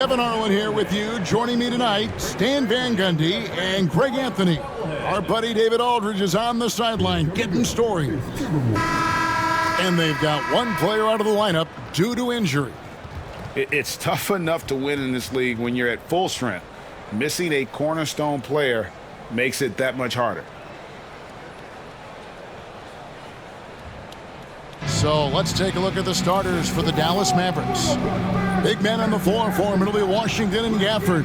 Kevin Harlan here with you. Joining me tonight, Stan Van Gundy and Greg Anthony. Our buddy David Aldridge is on the sideline getting stories. And they've got one player out of the lineup due to injury. It's tough enough to win in this league when you're at full strength. Missing a cornerstone player makes it that much harder. So let's take a look at the starters for the Dallas Mavericks. Big men on the floor for him. It'll be Washington and Gafford.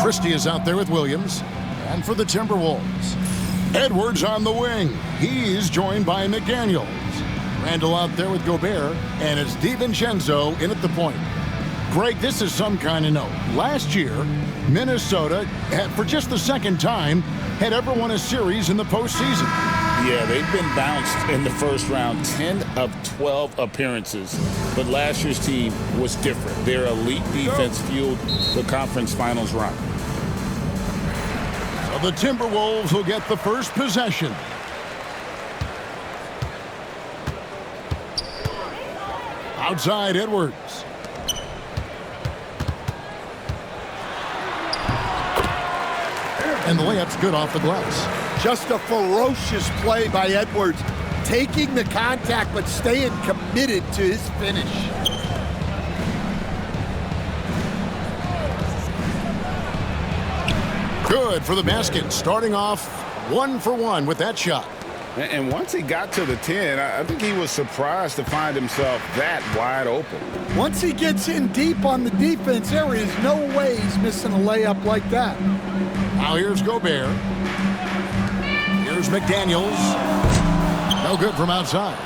Christie is out there with Williams. And for the Timberwolves, Edwards on the wing. He's joined by McDaniels. Randall out there with Gobert. And it's DiVincenzo in at the point. Greg, this is some kind of note. Last year, Minnesota, for just the second time, had ever won a series in the postseason. Yeah, they've been bounced in the first round, 10 of 12 appearances. But last year's team was different. Their elite defense fueled the conference finals run. So the Timberwolves will get the first possession. Outside Edwards. And the layup's good off the glass. Just a ferocious play by Edwards, taking the contact but staying committed to his finish. Good for the basket, starting off 1 for 1 with that shot. And once he got to the 10, I think he was surprised to find himself that wide open. Once he gets in deep on the defense, there is no way he's missing a layup like that. Now here's Gobert. Here's McDaniels. No good from outside.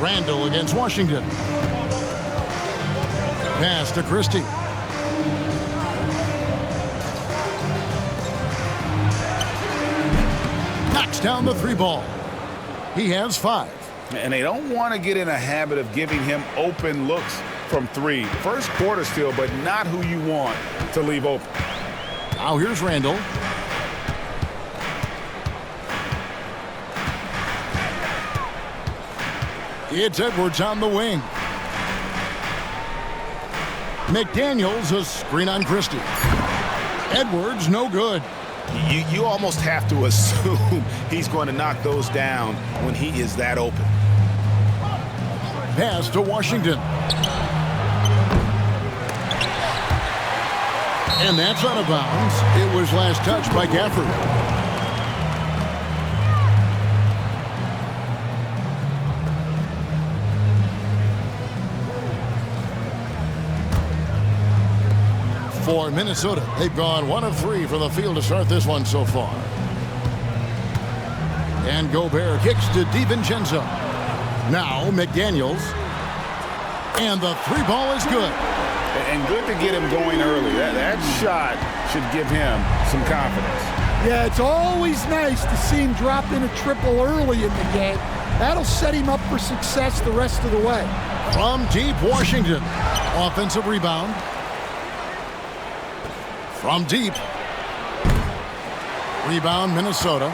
Randall against Washington. Pass to Christie. Knocks down the three ball. He has 5. And they don't want to get in a habit of giving him open looks from 3. First quarter still, but not who you want to leave open. Now here's Randall. It's Edwards on the wing. McDaniels, a screen on Christie. Edwards, no good. You almost have to assume he's going to knock those down when he is that open. Pass to Washington. And that's out of bounds. It was last touched by Gafford. For Minnesota, they've gone 1 of 3 from the field to start this one so far. And Gobert kicks to DiVincenzo. Now McDaniels. And the 3-ball is good. And good to get him going early. That shot should give him some confidence. Yeah, it's always nice to see him drop in a triple early in the game. That'll set him up for success the rest of the way. From deep, Washington. Offensive rebound. From deep. Rebound, Minnesota.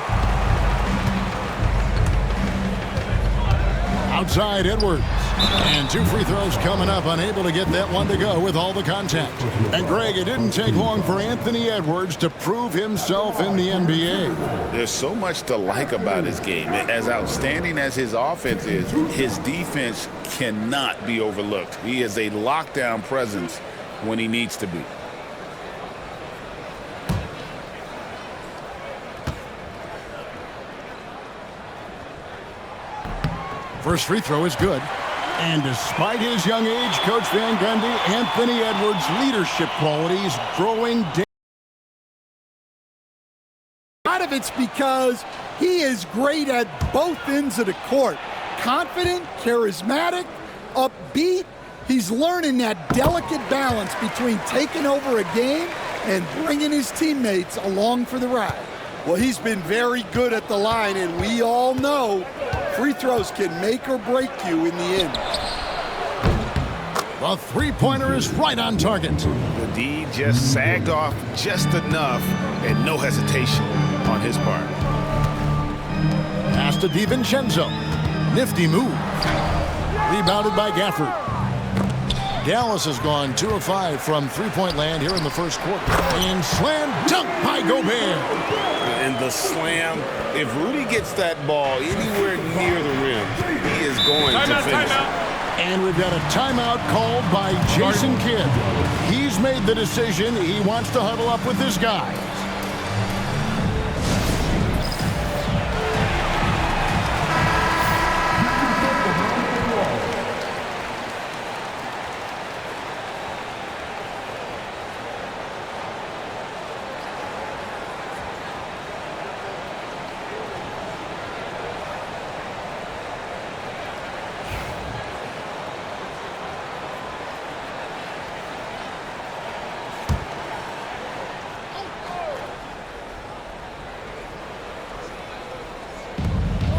Outside Edwards. And 2 free throws coming up, unable to get that one to go with all the contact. And Greg, it didn't take long for Anthony Edwards to prove himself in the NBA. There's so much to like about his game. As outstanding as his offense is, his defense cannot be overlooked. He is a lockdown presence when he needs to be. First free throw is good. And despite his young age, Coach Van Gundy, Anthony Edwards' leadership qualities growing daily. A lot of it's because he is great at both ends of the court. Confident, charismatic, upbeat. He's learning that delicate balance between taking over a game and bringing his teammates along for the ride. Well, he's been very good at the line, and we all know free throws can make or break you in the end. The three-pointer is right on target. The D just sagged off just enough, and no hesitation on his part. Pass to DiVincenzo. Nifty move. Rebounded by Gafford. Dallas has gone 2 of 5 from three-point land here in the first quarter. And slam dunk by Gobert. And the slam, if Rudy gets that ball anywhere near the rim, he is going to finish. And we've got a timeout called by Jason Kidd. He's made the decision. He wants to huddle up with his guys.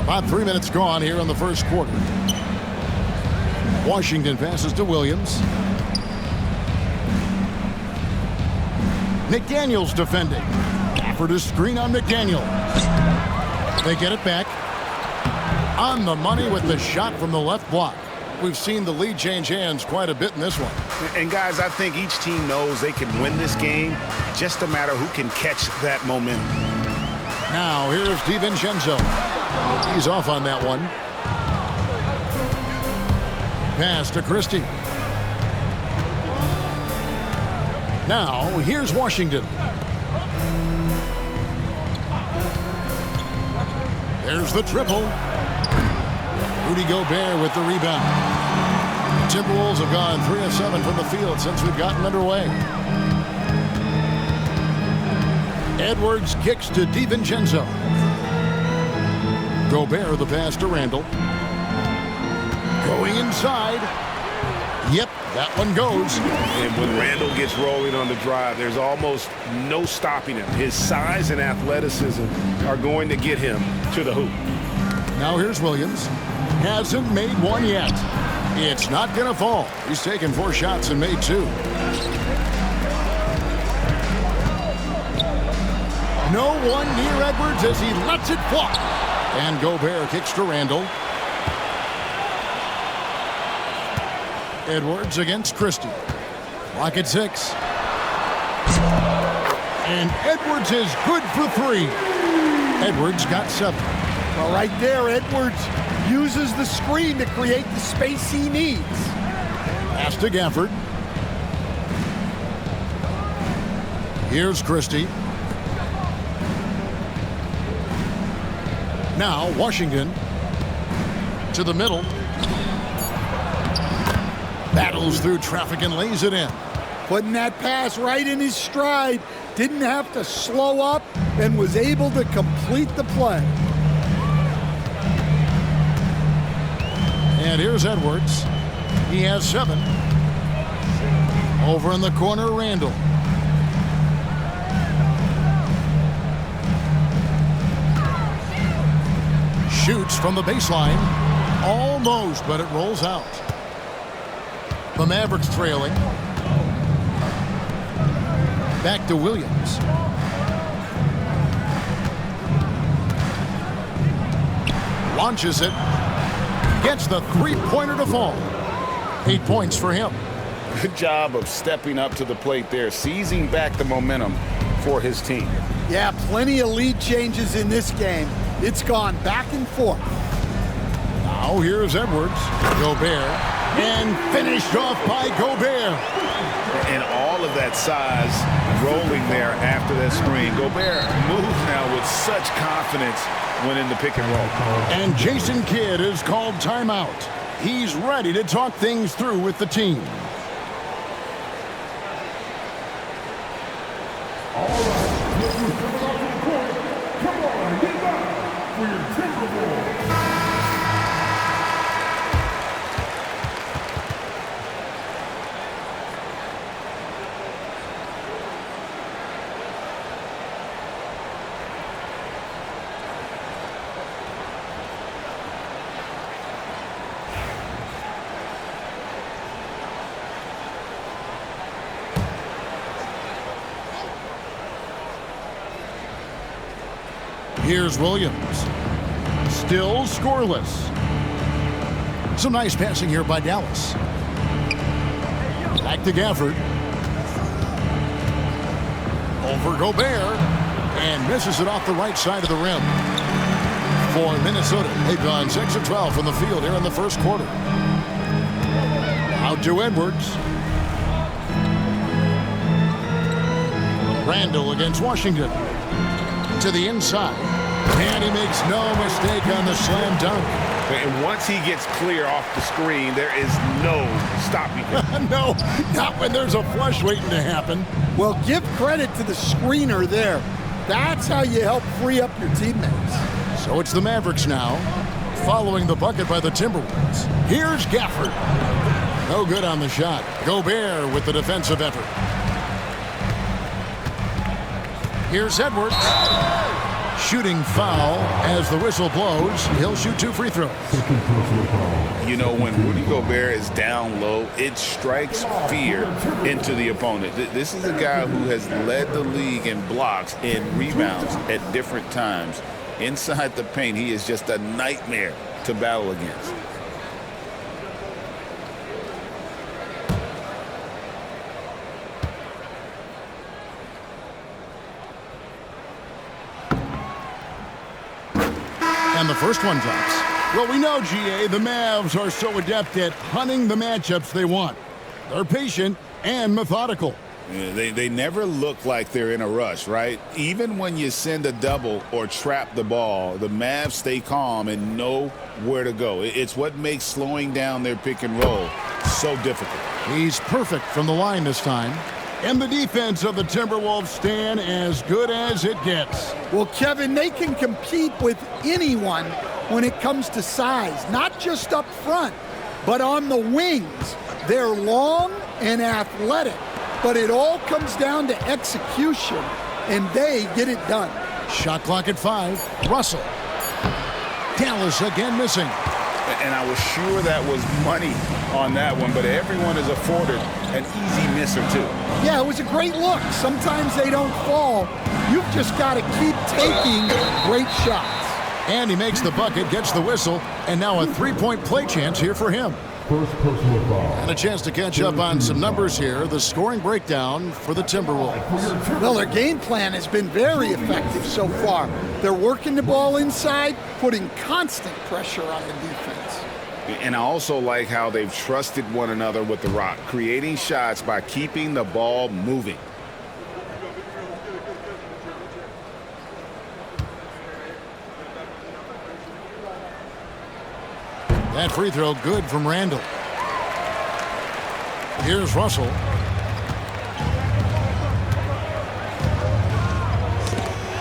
About 3 minutes gone here in the first quarter. Washington passes to Williams. McDaniels defending. Gafford is screen on McDaniels. They get it back. On the money with the shot from the left block. We've seen the lead change hands quite a bit in this one. And guys, I think each team knows they can win this game. Just a matter who can catch that momentum. Now here's DiVincenzo. He's off on that one. Pass to Christie. Now here's Washington. There's the triple. Rudy Gobert with the rebound. The Timberwolves have gone 3 of 7 from the field since we've gotten underway. Edwards kicks to DiVincenzo. Gobert the pass to Randall. Going inside. Yep, that one goes. And when Randall gets rolling on the drive, there's almost no stopping him. His size and athleticism are going to get him to the hoop. Now here's Williams. Hasn't made one yet. It's not going to fall. He's taken 4 shots and made 2. No one near Edwards as he lets it fly. And Gobert kicks to Randall. Edwards against Christie. Lock at 6. And Edwards is good for 3. Edwards got 7. Well, right there, Edwards uses the screen to create the space he needs. Pass to Gafford. Here's Christie. Now Washington to the middle. Battles through traffic and lays it in. Putting that pass right in his stride. Didn't have to slow up and was able to complete the play. And here's Edwards. He has 7. Over in the corner, Randall. Shoots from the baseline. Almost, but it rolls out. The Mavericks trailing. Back to Williams. Launches it. Gets the three-pointer to fall. 8 points for him. Good job of stepping up to the plate there, seizing back the momentum for his team. Yeah, plenty of lead changes in this game. It's gone back and forth. Now here's Edwards. Gobert. And finished off by Gobert. And all of that size rolling there after that screen. Gobert moves now with such confidence when in the pick and roll. And Jason Kidd is called timeout. He's ready to talk things through with the team. All right, come on, get back for your Timberwolves. Here's Williams. Still scoreless. Some nice passing here by Dallas. Back to Gafford. Over Gobert. And misses it off the right side of the rim. For Minnesota, they've gone 6 of 12 from the field here in the first quarter. Out to Edwards. Randall against Washington. To the inside. And he makes no mistake on the slam dunk. And once he gets clear off the screen, there is no stopping him. No, not when there's a flush waiting to happen. Well, give credit to the screener there. That's how you help free up your teammates. So it's the Mavericks now, following the bucket by the Timberwolves. Here's Gafford. No good on the shot. Gobert with the defensive effort. Here's Edwards. Shooting foul as the whistle blows. He'll shoot 2 free throws. You know, when Rudy Gobert is down low, it strikes fear into the opponent. This is a guy who has led the league in blocks and rebounds at different times. Inside the paint, he is just a nightmare to battle against. And the first one drops. Well, we know, GA, the Mavs are so adept at hunting the matchups they want. They're patient and methodical. Yeah, they never look like they're in a rush, right? Even when you send a double or trap the ball, the Mavs stay calm and know where to go. It's what makes slowing down their pick and roll so difficult. He's perfect from the line this time. And the defense of the Timberwolves stand as good as it gets. Well, Kevin, they can compete with anyone when it comes to size, not just up front, but on the wings. They're long and athletic, but it all comes down to execution, and they get it done. Shot clock at 5. Russell. Dallas again missing. And I was sure that was money on that one, but everyone is afforded an easy miss or two. Yeah, it was a great look. Sometimes they don't fall. You've just got to keep taking great shots. And he makes the bucket, gets the whistle, and now a 3-point play chance here for him. First personal foul. And a chance to catch up on some numbers here. The scoring breakdown for the Timberwolves. Well, their game plan has been very effective so far. They're working the ball inside, putting constant pressure on the defense. And I also like how they've trusted one another with the rock, creating shots by keeping the ball moving. That free throw good from Randall. Here's Russell.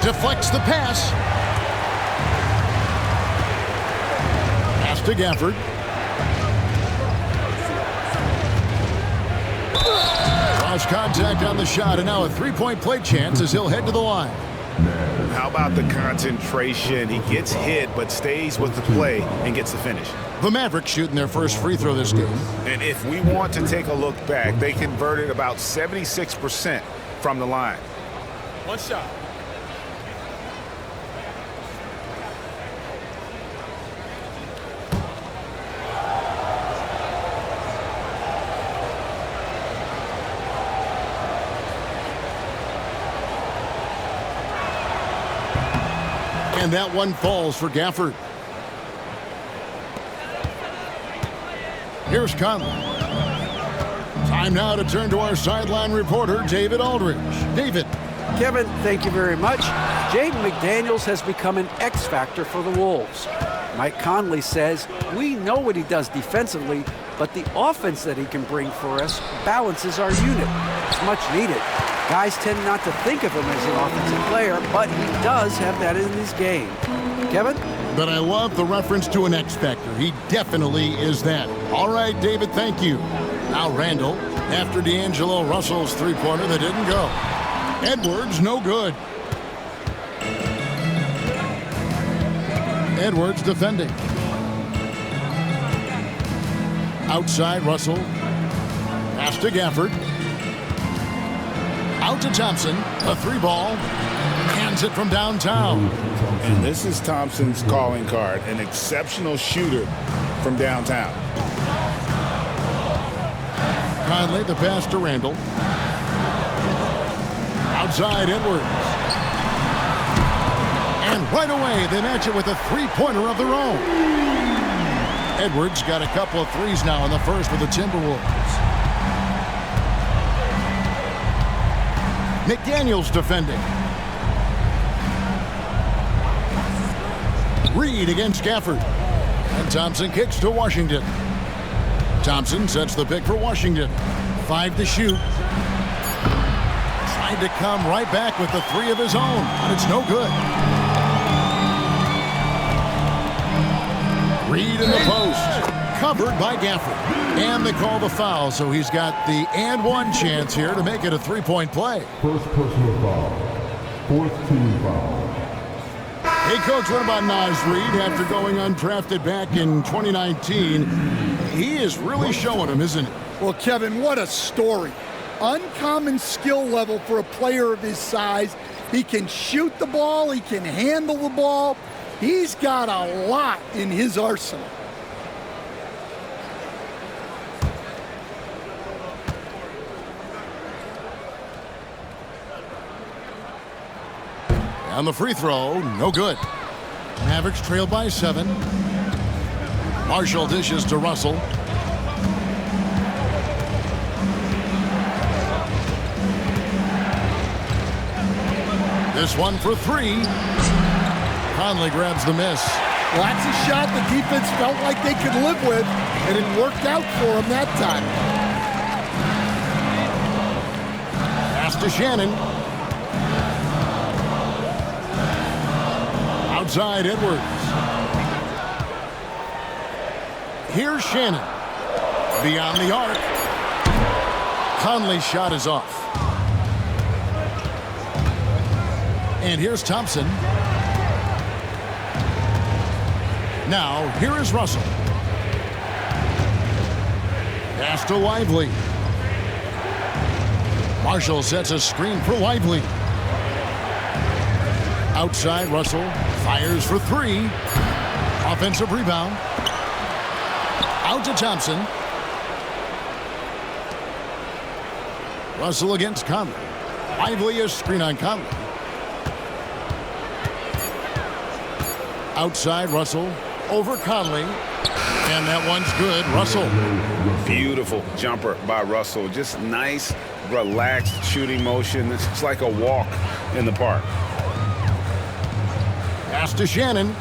Deflects the pass. Pass to Gafford. Cross contact on the shot, and now a 3-point play chance as he'll head to the line. How about the concentration? He gets hit, but stays with the play and gets the finish. The Mavericks shooting their first free throw this game. And if we want to take a look back, they converted about 76% from the line. One shot. And that one falls for Gafford. Here's Conley. Time now to turn to our sideline reporter, David Aldridge. David. Kevin, thank you very much. Jaden McDaniels has become an X factor for the Wolves. Mike Conley says, we know what he does defensively, but the offense that he can bring for us balances our unit. It's much needed. Guys tend not to think of him as an offensive player, but he does have that in his game. Kevin? But I love the reference to an X factor. He definitely is that. All right, David, thank you. Now Randall, after D'Angelo Russell's three-pointer that didn't go. Edwards, no good. Edwards defending. Outside, Russell. Pass to Gafford. Out to Thompson. A three ball. Hands it from downtown. And this is Thompson's calling card, an exceptional shooter from downtown. Conley, the pass to Randall. Outside Edwards. And right away, they match it with a three-pointer of their own. Edwards got a couple of threes now in the first for the Timberwolves. McDaniels defending. Reed against Gafford. And Thompson kicks to Washington. Thompson sets the pick for Washington. 5 to shoot. Tried to come right back with the three of his own, but it's no good. Reed in the post. Covered by Gafford. And they call the foul, so he's got the and one chance here to make it a three-point play. First personal foul. Fourth team foul. Hey, Coach, what about Naz Reid after going undrafted back in 2019? He is really showing him, isn't he? Well, Kevin, what a story. Uncommon skill level for a player of his size. He can shoot the ball. He can handle the ball. He's got a lot in his arsenal. On the free throw, no good. Mavericks trail by 7. Marshall dishes to Russell. This one for 3. Conley grabs the miss. Well, that's a shot the defense felt like they could live with, and it worked out for them that time. Pass to Shannon. Outside Edwards. Here's Shannon. Beyond the arc. Conley's shot is off. And here's Thompson. Now, here is Russell. Pass to Lively. Marshall sets a screen for Lively. Outside, Russell fires for 3. Offensive rebound. Out to Thompson. Russell against Conley. Lively a screen on Conley. Outside, Russell over Conley. And that one's good. Russell. Beautiful jumper by Russell. Just nice, relaxed shooting motion. It's just like a walk in the park. Pass to Shannon.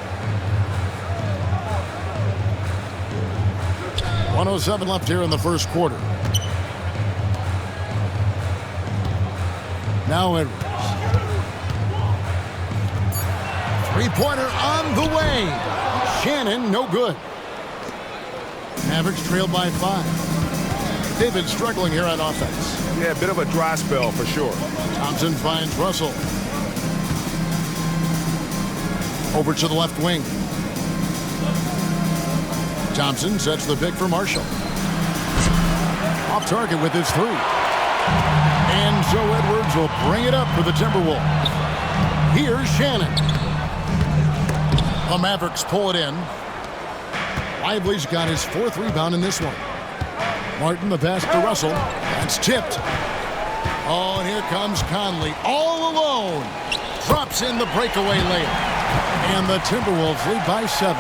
1:07 left here in the first quarter. Now Edwards. Three-pointer on the way. Shannon, no good. Mavericks trailed by 5. They've been struggling here on offense. Yeah, a bit of a dry spell for sure. Thompson finds Russell. Over to the left wing. Thompson sets the pick for Marshall. Off target with his 3. And so Edwards will bring it up for the Timberwolves. Here's Shannon. The Mavericks pull it in. Lively's got his 4th rebound in this one. Martin, the pass to Russell. That's tipped. Oh, and here comes Conley all alone. Drops in the breakaway layup. And the Timberwolves lead by 7.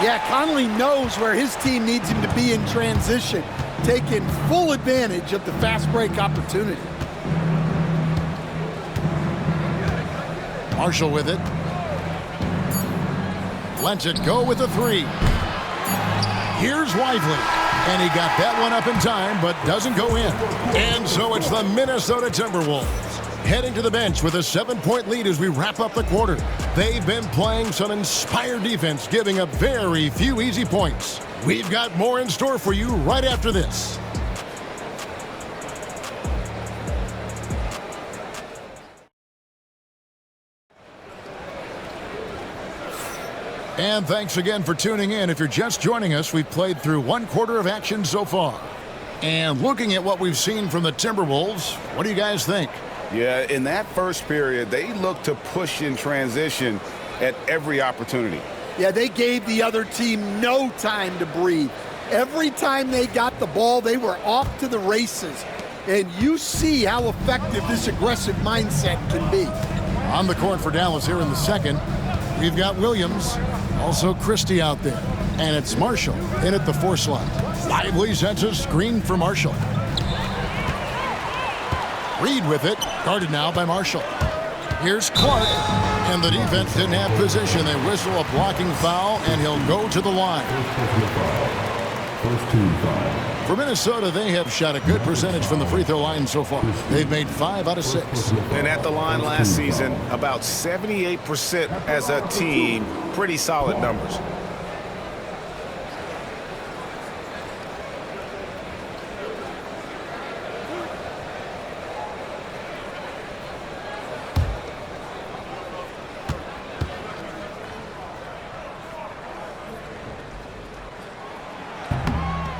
Yeah, Conley knows where his team needs him to be in transition, taking full advantage of the fast break opportunity. Marshall with it. Lets it go with a 3. Here's Lively. And he got that one up in time, but doesn't go in. And so it's the Minnesota Timberwolves heading to the bench with a 7-point lead as we wrap up the quarter. They've been playing some inspired defense, giving up very few easy points. We've got more in store for you right after this. And thanks again for tuning in. If you're just joining us, we've played through 1 quarter of action so far. And looking at what we've seen from the Timberwolves, what do you guys think? Yeah, in that first period, they looked to push in transition at every opportunity. Yeah, they gave the other team no time to breathe. Every time they got the ball, they were off to the races. And you see how effective this aggressive mindset can be. On the court for Dallas here in the second, we've got Williams, also Christie out there. And it's Marshall in at the 4 slot. Lively sets a screen for Marshall. Reed with it, guarded now by Marshall. Here's Clark, and the defense didn't have position. They whistle a blocking foul, and he'll go to the line. First team foul. For Minnesota, they have shot a good percentage from the free throw line so far. They've made 5 out of 6. And at the line last season, about 78% as a team. Pretty solid numbers.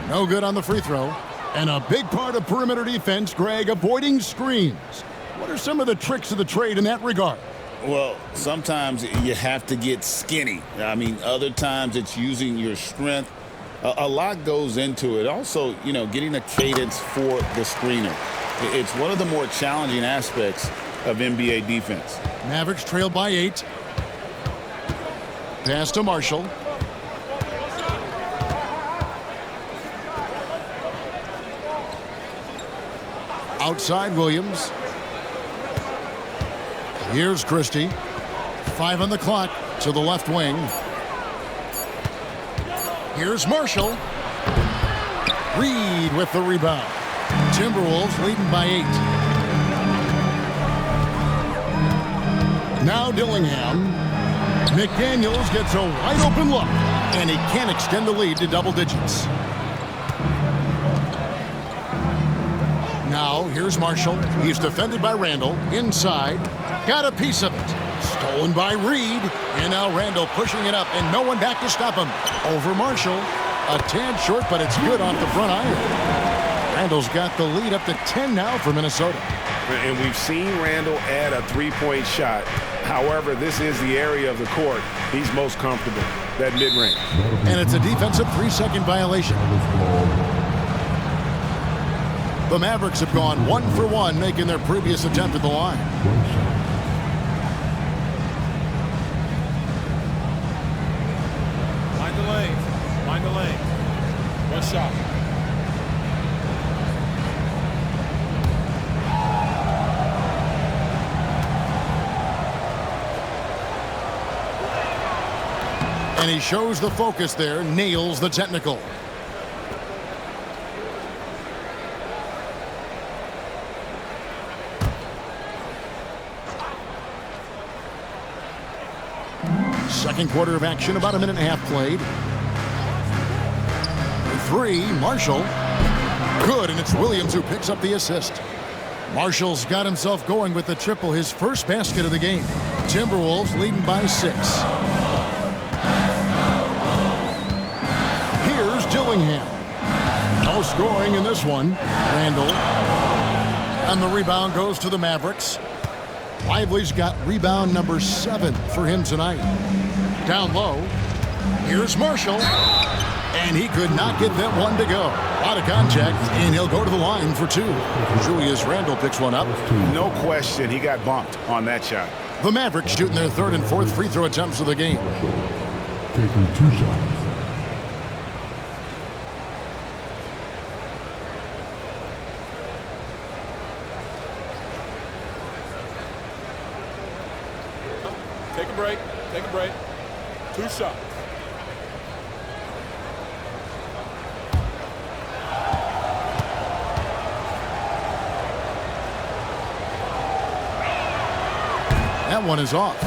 No good on the free throw. And a big part of perimeter defense, Greg, avoiding screens. What are some of the tricks of the trade in that regard? Well, sometimes you have to get skinny. I mean, other times it's using your strength. A lot goes into it. Also, you know, getting a cadence for the screener. It's one of the more challenging aspects of NBA defense. Mavericks trail by 8. Pass to Marshall. Outside Williams. Here's Christie. 5 on the clock to the left wing. Here's Marshall. Reed with the rebound. Timberwolves leading by 8. Now Dillingham. McDaniels gets a wide open look, and he can't extend the lead to double digits. Now, here's Marshall. He's defended by Randall. Inside. Got a piece of it. Stolen by Reed. And now Randall pushing it up, and no one back to stop him. Over Marshall. A tad short, but it's good off the front iron. Randall's got the lead up to 10 now for Minnesota. And we've seen Randall add a three-point shot. However, this is the area of the court he's most comfortable, that mid-range. And it's a defensive 3-second violation. The Mavericks have gone 1 for 1, making their previous attempt at the line. Mind the lane. Mind the lane. One shot. And he shows the focus there, nails the technical. Second quarter of action, about a minute and a half played. 3, Marshall. Good, and it's Williams who picks up the assist. Marshall's got himself going with the triple, his first basket of the game. Timberwolves leading by 6. Here's Dillingham. No scoring in this one. Randall. And the rebound goes to the Mavericks. Lively's got rebound number 7 for him tonight. Down low. Here's Marshall. And he could not get that one to go. Out of contact, and he'll go to the line for 2. Julius Randle picks one up. No question, he got bumped on that shot. The Mavericks shooting their 3rd and 4th free throw attempts of the game. Taking 2 shots. Take a break. Take a break. 2 shots. That one is off.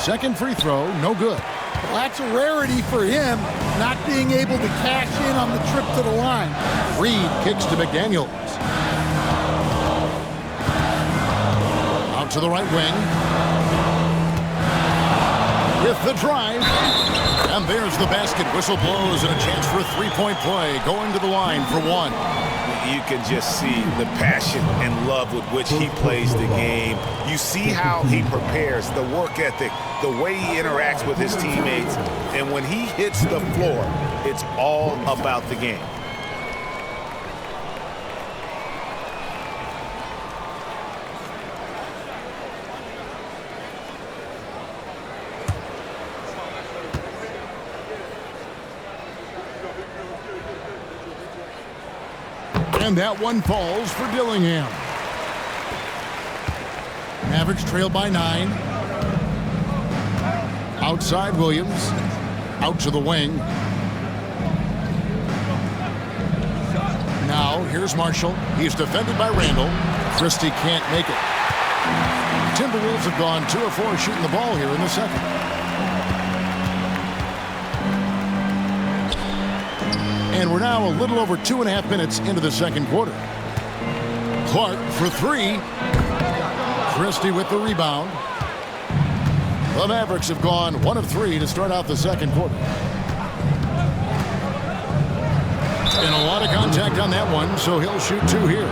Second free throw, no good. Well, that's a rarity for him, not being able to cash in on the trip to the line. Reed kicks to McDaniels. Out to the right wing. with the drive. And there's the basket. Whistle blows and a chance for a three-point play. Going to the line for one. You can just see the passion and love with which he plays the game. You see how he prepares, the work ethic, the way he interacts with his teammates. And when he hits the floor, it's all about the game. And that one falls for Dillingham. Mavericks trail by 9. Outside Williams. Out to the wing. Now here's Marshall. He's defended by Randall. Christie can't make it. Timberwolves have gone 2 of 4 shooting the ball here in the second. And we're now a little over 2.5 minutes into the second quarter. Clark for 3. Christie with the rebound. The Mavericks have gone 1 of 3 to start out the second quarter. And a lot of contact on that one, so he'll shoot 2 here.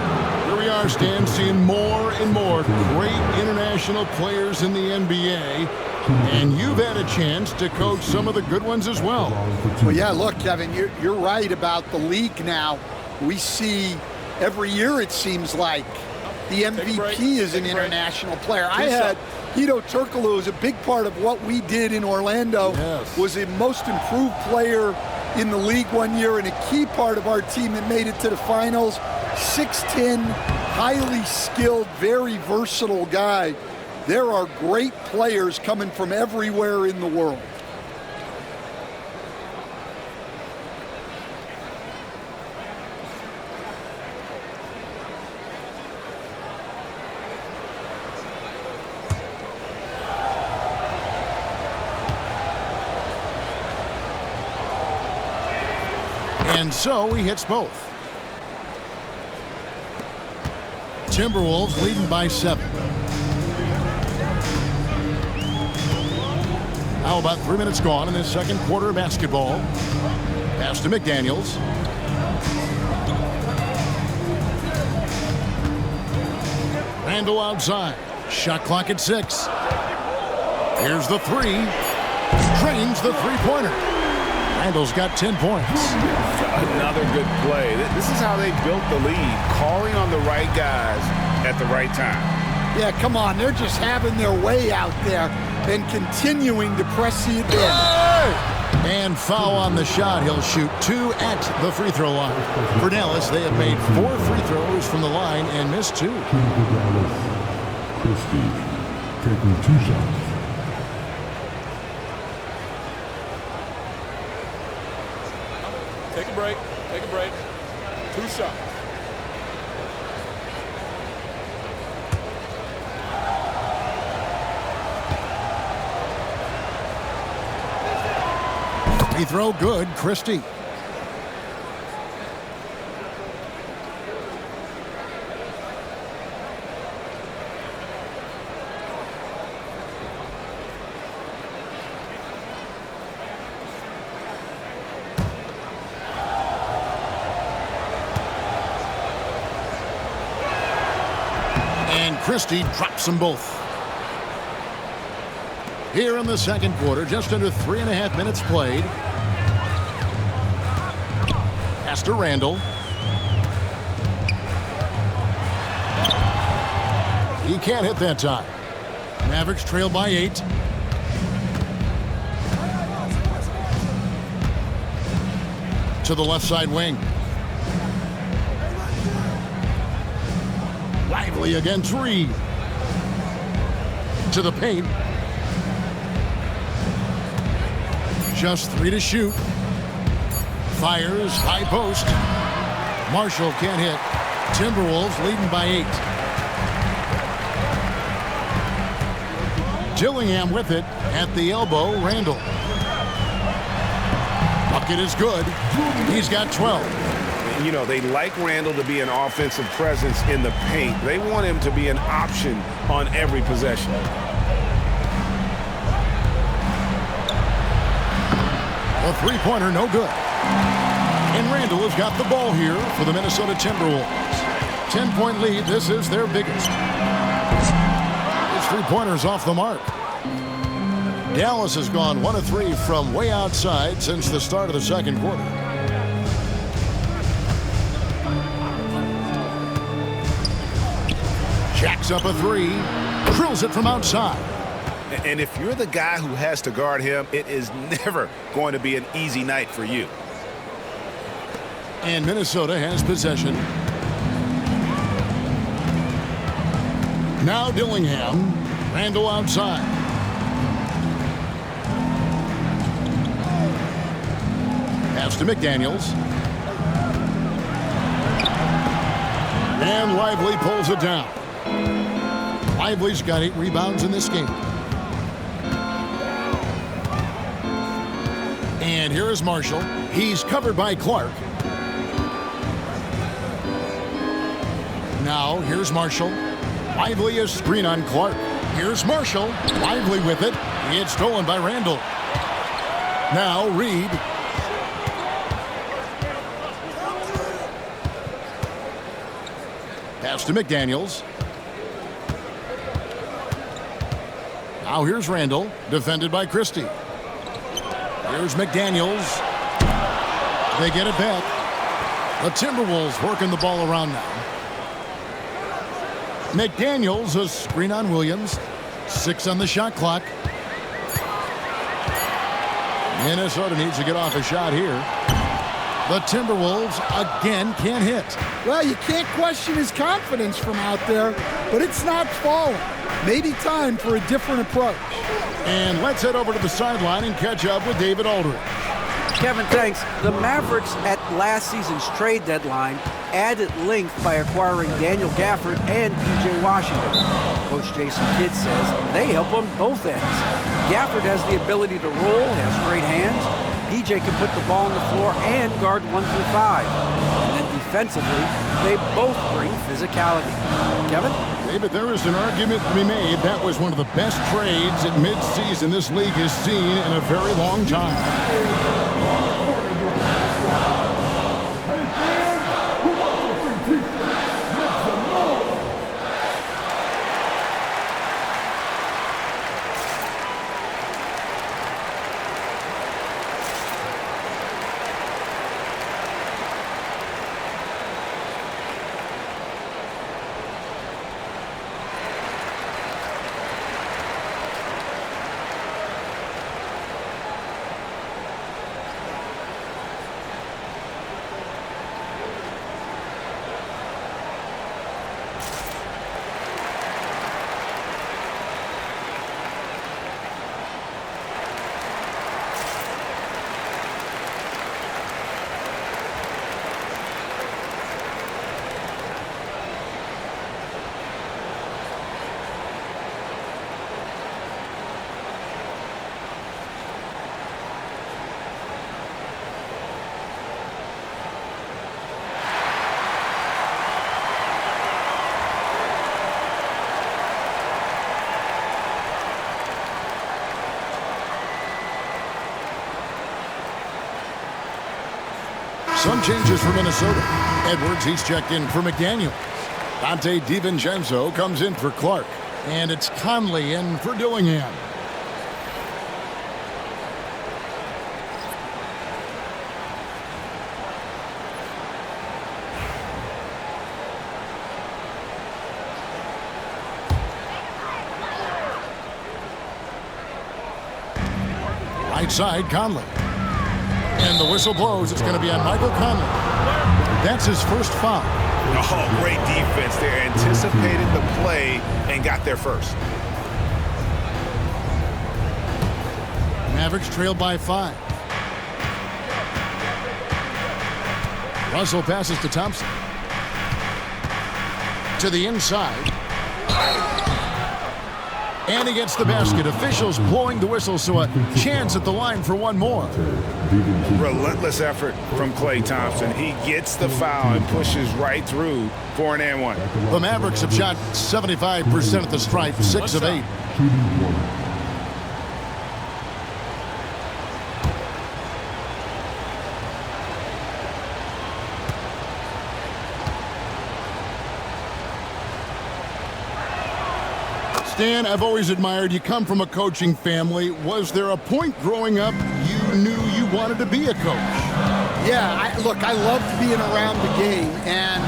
Here we are, Stan, seeing more and more great international players in the NBA. And you've had a chance to coach some of the good ones as well. Well, yeah, look, Kevin, you're right about the league now. We see every year, it seems like, the MVP is an international player. I had Hito Turkoglu, who was a big part of what we did in Orlando, was a most improved player in the league one year and a key part of our team that made it to the finals. 6'10", highly skilled, very versatile guy. There are great players coming from everywhere in the world. And so he hits both. Timberwolves leading by 7. Now about 3 minutes gone in this second quarter of basketball. Pass to McDaniels. Randall outside. Shot clock at 6. Here's the 3. Drains the three-pointer. Randall's got 10 points. Another good play. This is how they built the lead, calling on the right guys at the right time. Yeah, come on. They're just having their way out there and continuing to press the advantage. And foul on the shot. He'll shoot 2 at the free throw line. For Dallas, they have made 4 free throws from the line and missed 2. Christie taking 2 shots. Take a break. Take a break. 2 shots. Free throw good. Christie. Christie drops them both. Here in the second quarter, just under 3.5 minutes played. Pass to Randall. He can't hit that time. Mavericks trail by 8. To the left side wing. Lively against Reed. To the paint. Just 3 to shoot. Fires, high post. Marshall can't hit. Timberwolves leading by 8. Dillingham with it at the elbow. Randall. Bucket is good. He's got 12. You know, they like Randall to be an offensive presence in the paint. They want him to be an option on every possession. A three-pointer, no good. And Randall has got the ball here for the Minnesota Timberwolves. 10-point lead. This is their biggest. His three-pointer's off the mark. Dallas has gone 1 of 3 from way outside since the start of the second quarter. Jacks up a three. Drills it from outside. And if you're the guy who has to guard him, it is never going to be an easy night for you. And Minnesota has possession. Now Dillingham. Randall outside. Pass to McDaniels. And Lively pulls it down. Lively's got 8 rebounds in this game. And here is Marshall. He's covered by Clark. Now, here's Marshall. Lively is screen on Clark. Here's Marshall. Lively with it. It's stolen by Randall. Now, Reed. Pass to McDaniels. Now, here's Randall. Defended by Christie. Here's McDaniels. They get it back. The Timberwolves working the ball around now. McDaniels, a screen on Williams. 6 on the shot clock. Minnesota needs to get off a shot here. The Timberwolves again can't hit. Well, you can't question his confidence from out there, but it's not falling. Maybe time for a different approach. And let's head over to the sideline and catch up with David Aldridge. Kevin, thanks. The Mavericks at last season's trade deadline added length by acquiring Daniel Gafford and P.J. Washington. Coach Jason Kidd says they help on both ends. Gafford has the ability to roll, has great hands. P.J. can put the ball on the floor and guard 1 through 5. And then defensively, they both bring physicality. Kevin? David, there is an argument to be made. That was one of the best trades at midseason this league has seen in a very long time. Some changes for Minnesota. Edwards, he's checked in for McDaniels. Dante DiVincenzo comes in for Clark. And it's Conley in for Dillingham. Right side, Conley. And the whistle blows. It's going to be on Michael Conley. That's his first foul. Oh, great defense there. Anticipated the play and got there first. Mavericks trail by 5. Russell passes to Thompson. To the inside. And he gets the basket. Officials blowing the whistle, so a chance at the line for one more. Relentless effort from Klay Thompson. He gets the foul and pushes right through for an and one. The Mavericks have shot 75% at the stripe, 6 of 8. Stan, I've always admired you. Come from a coaching family. Was there a point growing up you knew you wanted to be a coach? Yeah, look, I loved being around the game, and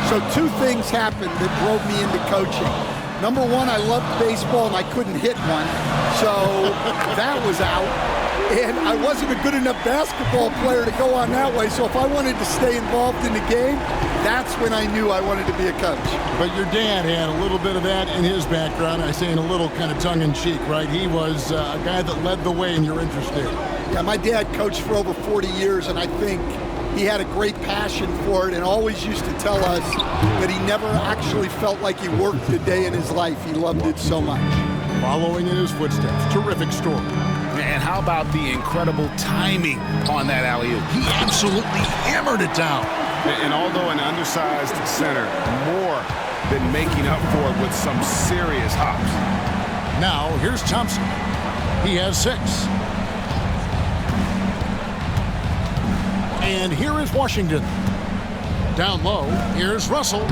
so two things happened that drove me into coaching. Number one, I loved baseball, and I couldn't hit one, so that was out. And I wasn't a good enough basketball player to go on that way, so if I wanted to stay involved in the game, that's when I knew I wanted to be a coach. But your dad had a little bit of that in his background. I say in a little kind of tongue-in-cheek, right? He was a guy that led the way in your interest there. Yeah, my dad coached for over 40 years, and I think he had a great passion for it and always used to tell us that he never actually felt like he worked a day in his life. He loved it so much. Following in his footsteps, terrific story. And how about the incredible timing on that alley-oop? He absolutely hammered it down. And although an undersized center, more than making up for it with some serious hops. Now, here's Thompson. He has 6. And here is Washington. Down low, here's Russell.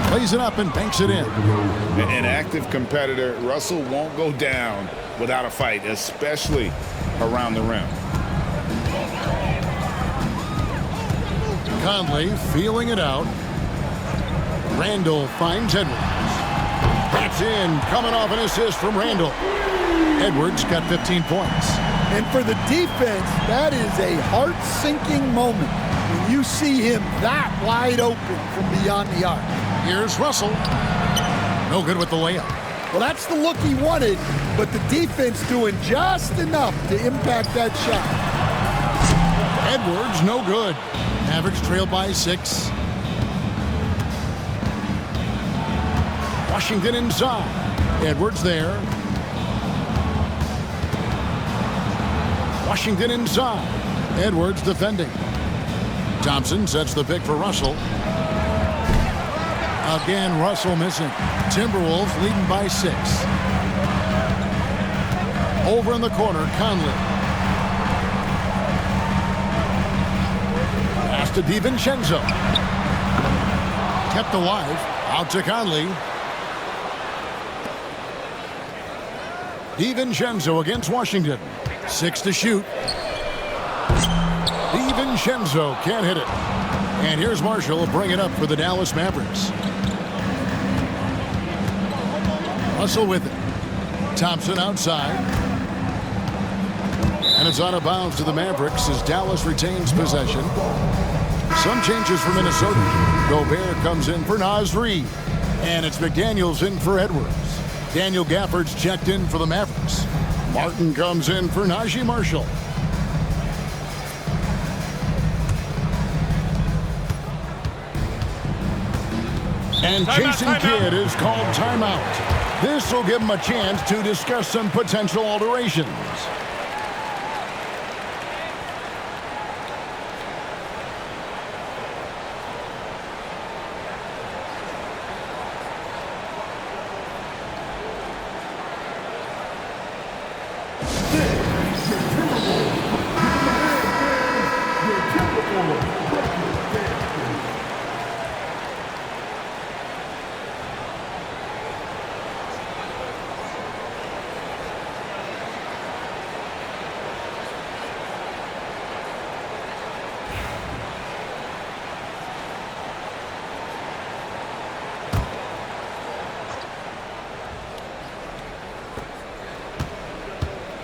Plays it up and banks it in. An active competitor, Russell won't go down without a fight, especially around the rim. Conley feeling it out. Randall finds Edwards. That's in, coming off an assist from Randall. Edwards got 15 points. And for the defense, that is a heart-sinking moment when you see him that wide open from beyond the arc. Here's Russell. No good with the layup. Well, that's the look he wanted, but the defense doing just enough to impact that shot. Edwards, no good. Mavericks trail by 6. Washington inside. Edwards there. Washington inside. Edwards defending. Thompson sets the pick for Russell. Again, Russell missing. Timberwolves leading by 6. Over in the corner, Conley. Pass to DiVincenzo. Kept alive. Out to Conley. DiVincenzo against Washington. 6 to shoot. DiVincenzo can't hit it. And here's Marshall bring it up for the Dallas Mavericks. Russell with it. Thompson outside. And it's out of bounds to the Mavericks as Dallas retains possession. Some changes for Minnesota. Gobert comes in for Naz Reid. And it's McDaniels in for Edwards. Daniel Gafford's checked in for the Mavericks. Martin comes in for Najee Marshall. And Jason Kidd is called timeout. This will give him a chance to discuss some potential alterations.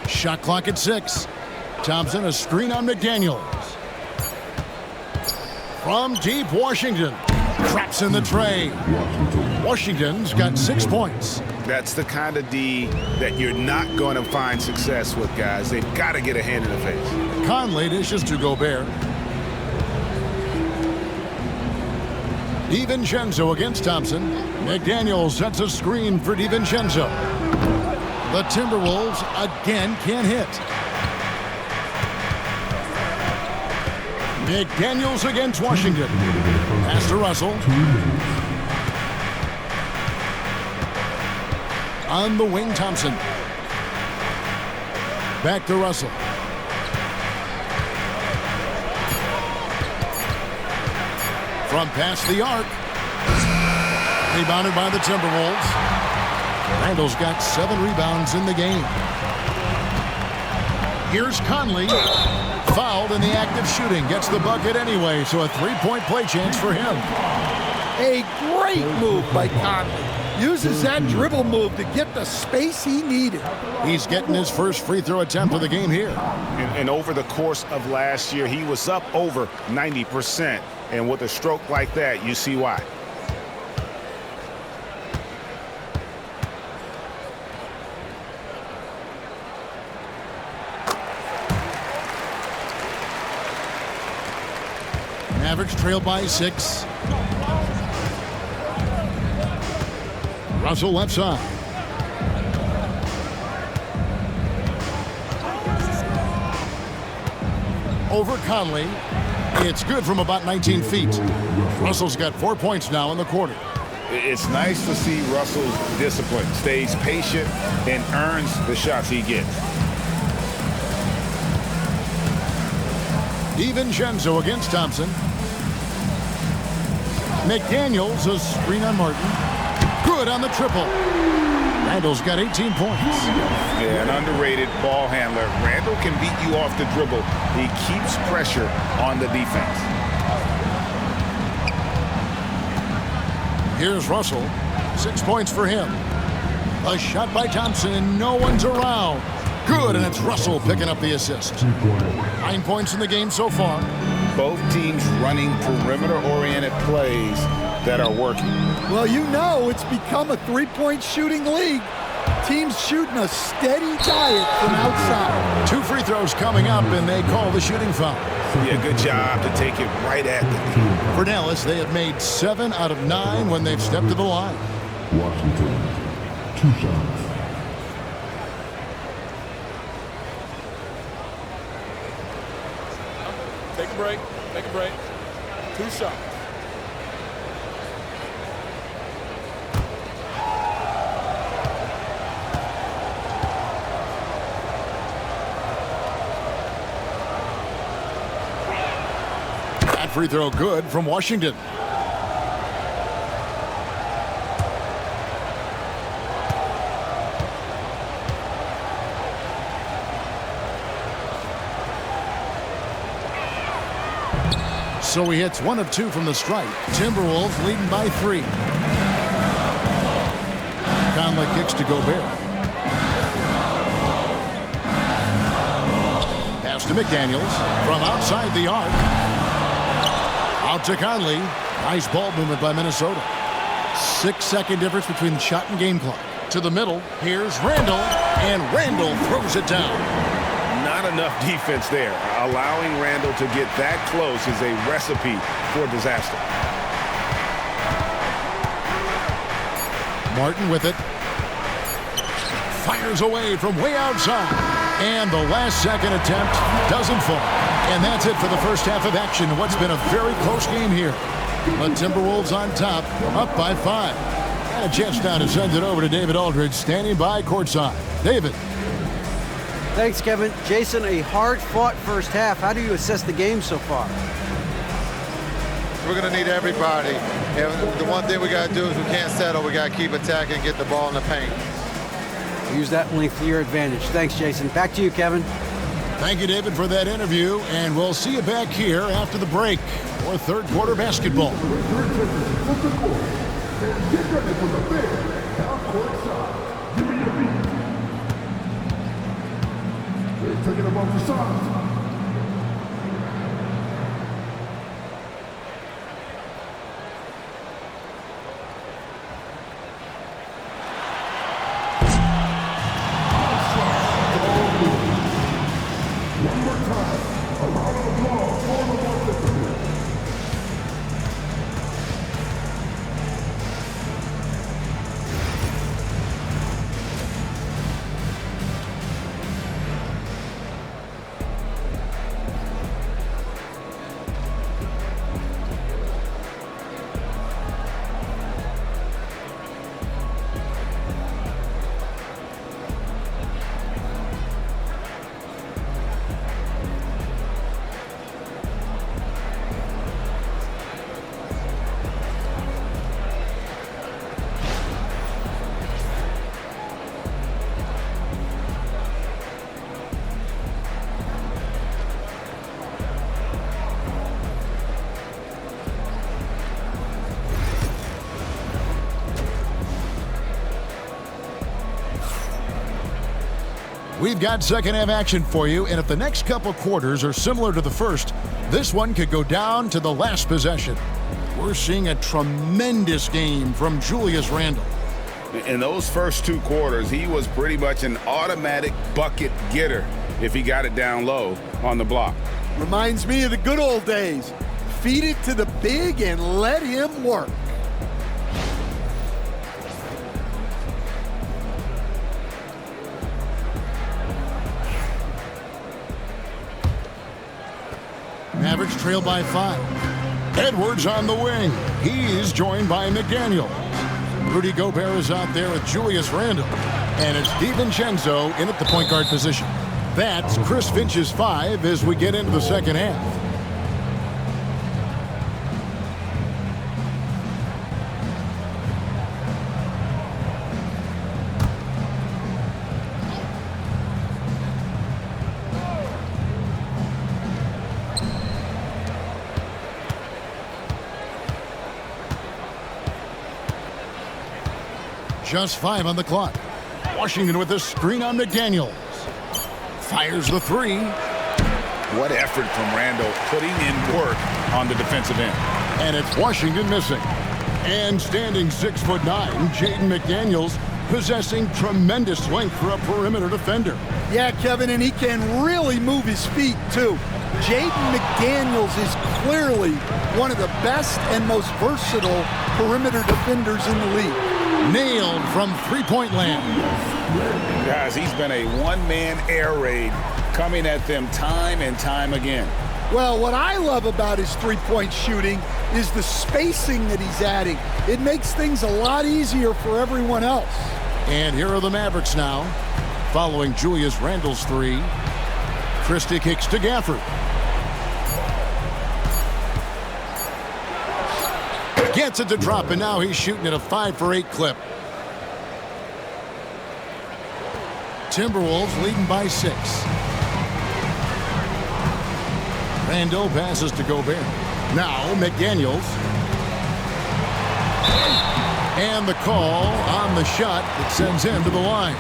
Shot clock at 6. Thompson, a screen on McDaniels. From deep, Washington. Traps in the tray. Washington's got 6 points. That's the kind of D that you're not going to find success with, guys. They've got to get a hand in the face. Conley dishes to Gobert. DiVincenzo against Thompson. McDaniels sets a screen for DiVincenzo. The Timberwolves again can't hit. McDaniels against Washington. Pass to Russell. On the wing, Thompson. Back to Russell. From past the arc. Rebounded by the Timberwolves. Randall's got 7 rebounds in the game. Here's Conley. Fouled in the act of shooting. Gets the bucket anyway, so a 3-point play chance for him. A great move by Conley. Uses that dribble move to get the space he needed. He's getting his first free throw attempt of the game here. And over the course of last year, he was up over 90%. And with a stroke like that, you see why. Mavericks trail by 6. Russell left side. Over Conley. It's good from about 19 feet. Russell's got 4 points now in the quarter. It's nice to see Russell's discipline. Stays patient and earns the shots he gets. DiVincenzo against Thompson. McDaniels, a screen on Martin. Good on the triple. Randall's got 18 points. Yeah, an underrated ball handler. Randall can beat you off the dribble. He keeps pressure on the defense. Here's Russell. 6 points for him. A shot by Thompson, and no one's around. Good, and it's Russell picking up the assist. 9 points in the game so far. Both teams running perimeter-oriented plays that are working. Well, you know it's become a 3-point shooting league. Teams shooting a steady diet from outside. 2 free throws coming up, and they call the shooting foul. Yeah, good job to take it right at the knee. For Dallas, they have made 7 out of 9 when they've stepped to the line. Washington, 2 shots. Take a break. Take a break. 2 shots. That free throw good from Washington. So he hits 1 of 2 from the stripe. Timberwolves leading by 3. Conley kicks to Gobert. Pass to McDaniels from outside the arc. Out to Conley. Nice ball movement by Minnesota. 6-second difference between shot and game clock. To the middle. Here's Randall. And Randall throws it down. Not enough defense there. Allowing Randall to get that close is a recipe for disaster. Martin with it. Fires away from way outside. And the last second attempt doesn't fall. And that's it for the first half of action. What's been a very close game here. The Timberwolves on top, up by 5. And a chance now to send it over to David Aldridge, standing by courtside. David. Thanks, Kevin. Jason, a hard-fought first half. How do you assess the game so far? We're going to need everybody. And the one thing we got to do is we can't settle. We got to keep attacking and get the ball in the paint. Use that length to your advantage. Thanks, Jason. Back to you, Kevin. Thank you, David, for that interview. And we'll see you back here after the break for third quarter basketball. Taking them off the sides. One more time. A round of applause for the participants. We've got second half action for you, and if the next couple quarters are similar to the first, this one could go down to the last possession. We're seeing a tremendous game from Julius Randle. In those first 2 quarters, he was pretty much an automatic bucket getter if he got it down low on the block. Reminds me of the good old days. Feed it to the big and let him work. Mavericks trail by 5. Edwards on the wing. He's joined by McDaniel. Rudy Gobert is out there with Julius Randle. And it's DiVincenzo in at the point guard position. That's Chris Finch's 5 as we get into the second half. Just 5 on the clock. Washington with a screen on McDaniels. Fires the 3. What effort from Randle putting in work on the defensive end. And it's Washington missing. And standing 6'9", Jaden McDaniels possessing tremendous length for a perimeter defender. Yeah, Kevin, and he can really move his feet, too. Jaden McDaniels is clearly one of the best and most versatile perimeter defenders in the league. Nailed from three-point land. Guys, he's been a one-man air raid coming at them time and time again. Well, what I love about his three-point shooting is the spacing that he's adding. It makes things a lot easier for everyone else. And here are the Mavericks now. Following Julius Randle's 3. Christie kicks to Gafford. Gets it to drop, and now he's shooting at a 5 for 8 clip. Timberwolves leading by 6. Randle passes to Gobert. Now McDaniels. And the call on the shot that sends him to the line.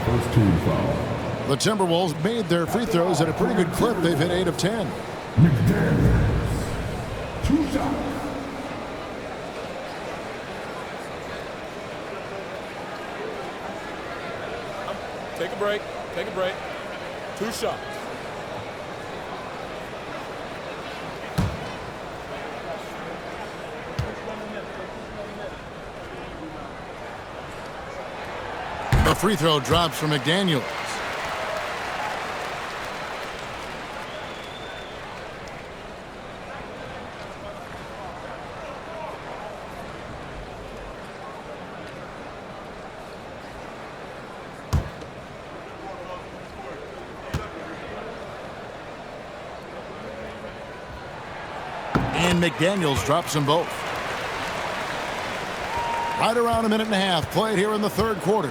First team foul. The Timberwolves made their free throws at a pretty good clip. They've hit 8 of 10. McDaniels. 2 shots. Take a break. Take a break. 2 shots. The free throw drops from McDaniels. And McDaniels drops them both. Right around a minute and a half played here in the third quarter.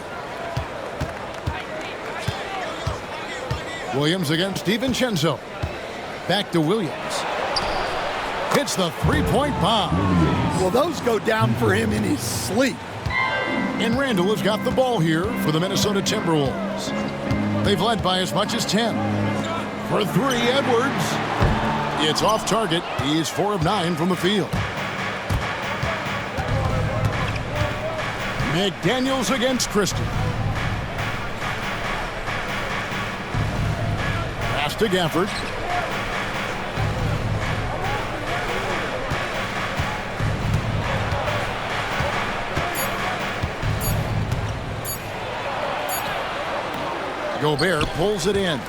Williams against DiVincenzo. Back to Williams. Hits the three-point bomb. Well, those go down for him in his sleep. And Randle has got the ball here for the Minnesota Timberwolves. They've led by as much as 10. For 3, Edwards. It's off target. He's 4 of 9 from the field. McDaniels against Christie. Pass to Gafford. Gobert pulls it in.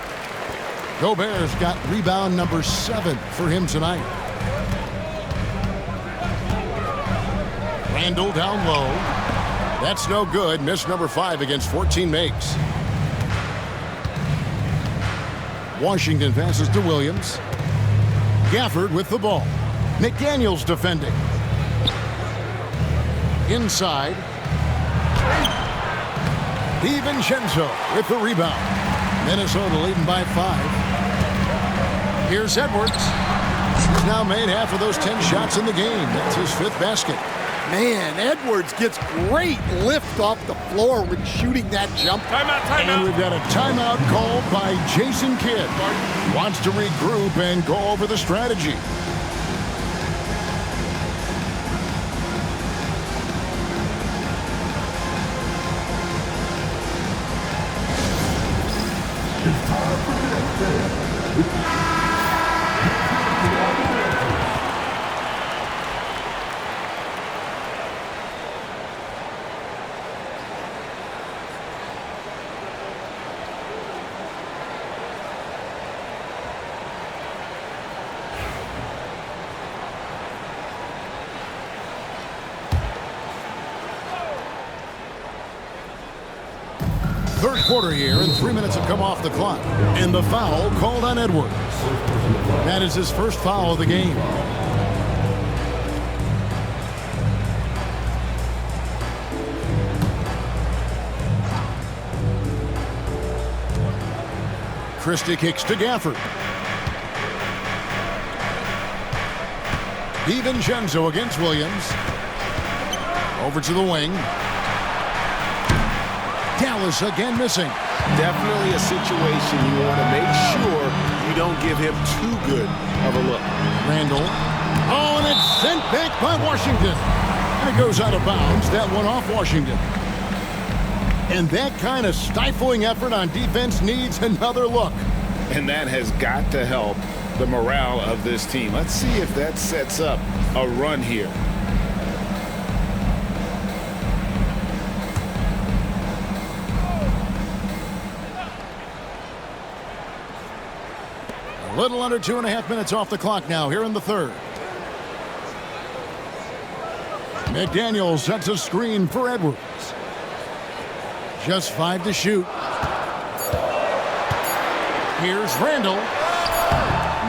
Gobert's got rebound number 7 for him tonight. Randle down low. That's no good. Miss number 5 against 14 makes. Washington passes to Williams. Gafford with the ball. McDaniels defending. Inside. DiVincenzo with the rebound. Minnesota leading by 5. Here's Edwards. He's now made half of those 10 shots in the game. That's his 5th basket. Man, Edwards gets great lift off the floor when shooting that jumper. And we've got a timeout called by Jason Kidd. Wants to regroup and go over the strategy. Third quarter here, and 3 minutes have come off the clock. And the foul called on Edwards. That is his first foul of the game. Christie kicks to Gafford. DiVincenzo against Williams. Over to the wing. Dallas again missing. Definitely a situation you want to make sure you don't give him too good of a look. Randall. Oh, and it's sent back by Washington. And it goes out of bounds. That one off Washington. And that kind of stifling effort on defense needs another look. And that has got to help the morale of this team. Let's see if that sets up a run here. A little under 2.5 minutes off the clock now here in the third. McDaniels sets a screen for Edwards. Just 5 to shoot. Here's Randall.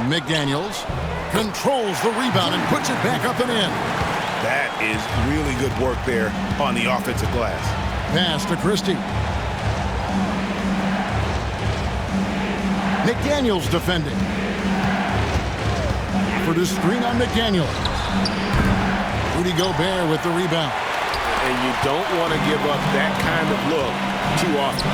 McDaniels controls the rebound and puts it back up and in. That is really good work there on the offensive glass. Pass to Christie. McDaniels defending. For the screen on McDaniels. Rudy Gobert with the rebound. And you don't want to give up that kind of look too often.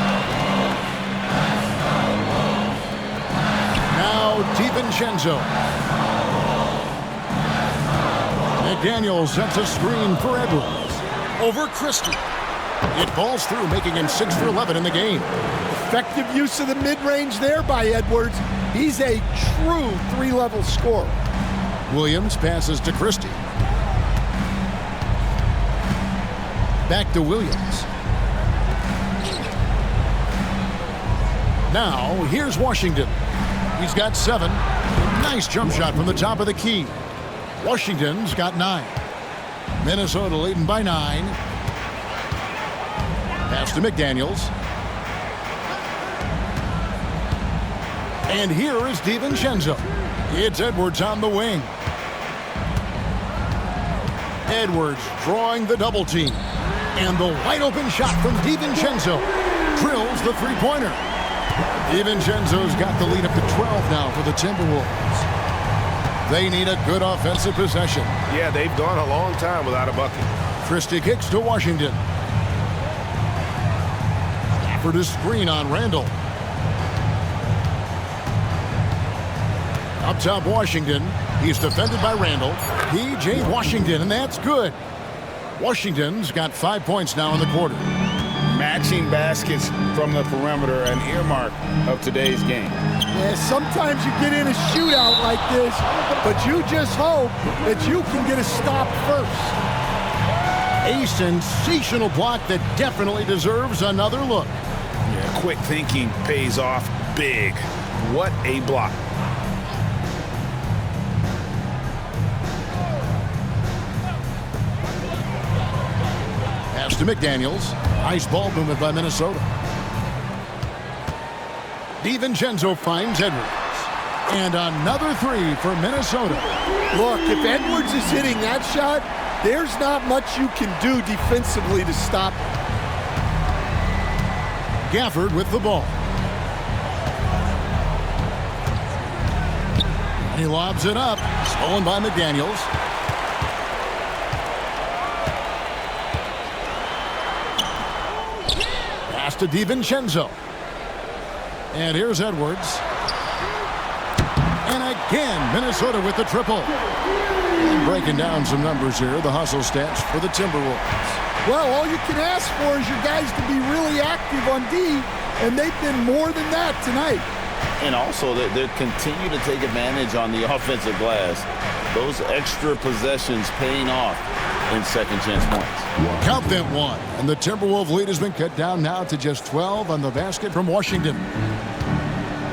Now DiVincenzo. McDaniels sets a screen for Edwards. Over Christie. It falls through, making him 6 for 11 in the game. Effective use of the mid-range there by Edwards. He's a true 3-level scorer. Williams passes to Christie. Back to Williams. Now, here's Washington. He's got 7. Nice jump shot from the top of the key. Washington's got 9. Minnesota leading by 9. Pass to McDaniels. And here is DiVincenzo. It's Edwards on the wing. Edwards drawing the double team. And the wide open shot from DiVincenzo drills the three-pointer. DiVincenzo's got the lead up to 12 now for the Timberwolves. They need a good offensive possession. Yeah, they've gone a long time without a bucket. Christie kicks to Washington. For the screen on Randall. Up top, Washington. He's defended by Randall. P.J. Washington, and that's good. Washington's got 5 points now in the quarter. Matching baskets from the perimeter, an earmark of today's game. Yeah, sometimes you get in a shootout like this, but you just hope that you can get a stop first. A sensational block that definitely deserves another look. Yeah, quick thinking pays off big. What a block. Pass to McDaniels. Nice ball movement by Minnesota. DiVincenzo finds Edwards. And another 3 for Minnesota. Look, if Edwards is hitting that shot, there's not much you can do defensively to stop him. Gafford with the ball. He lobs it up. Stolen by McDaniels. to DiVincenzo. And here's Edwards. And again, Minnesota with the triple. And breaking down some numbers here, the hustle stats for the Timberwolves. Well, all you can ask for is your guys to be really active on D, and they've been more than that tonight. And also, they continue to take advantage on the offensive glass. Those extra possessions paying off in second chance points. Count them one. And the Timberwolves lead has been cut down now to just 12 on the basket from Washington.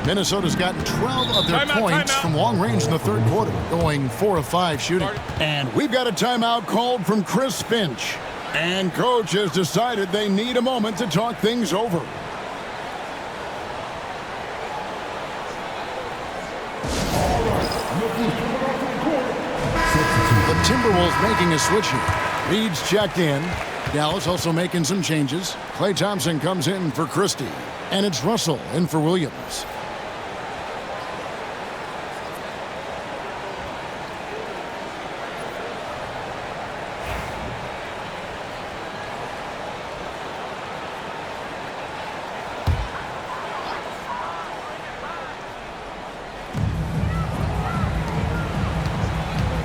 Minnesota's gotten 12 of their points from long range in the third quarter, going 4 of 5 shooting. And we've got a timeout called from Chris Finch. And coach has decided they need a moment to talk things over. The Timberwolves making a switch here. Reed's checked in. Dallas also making some changes. Klay Thompson comes in for Christie. And it's Russell in for Williams.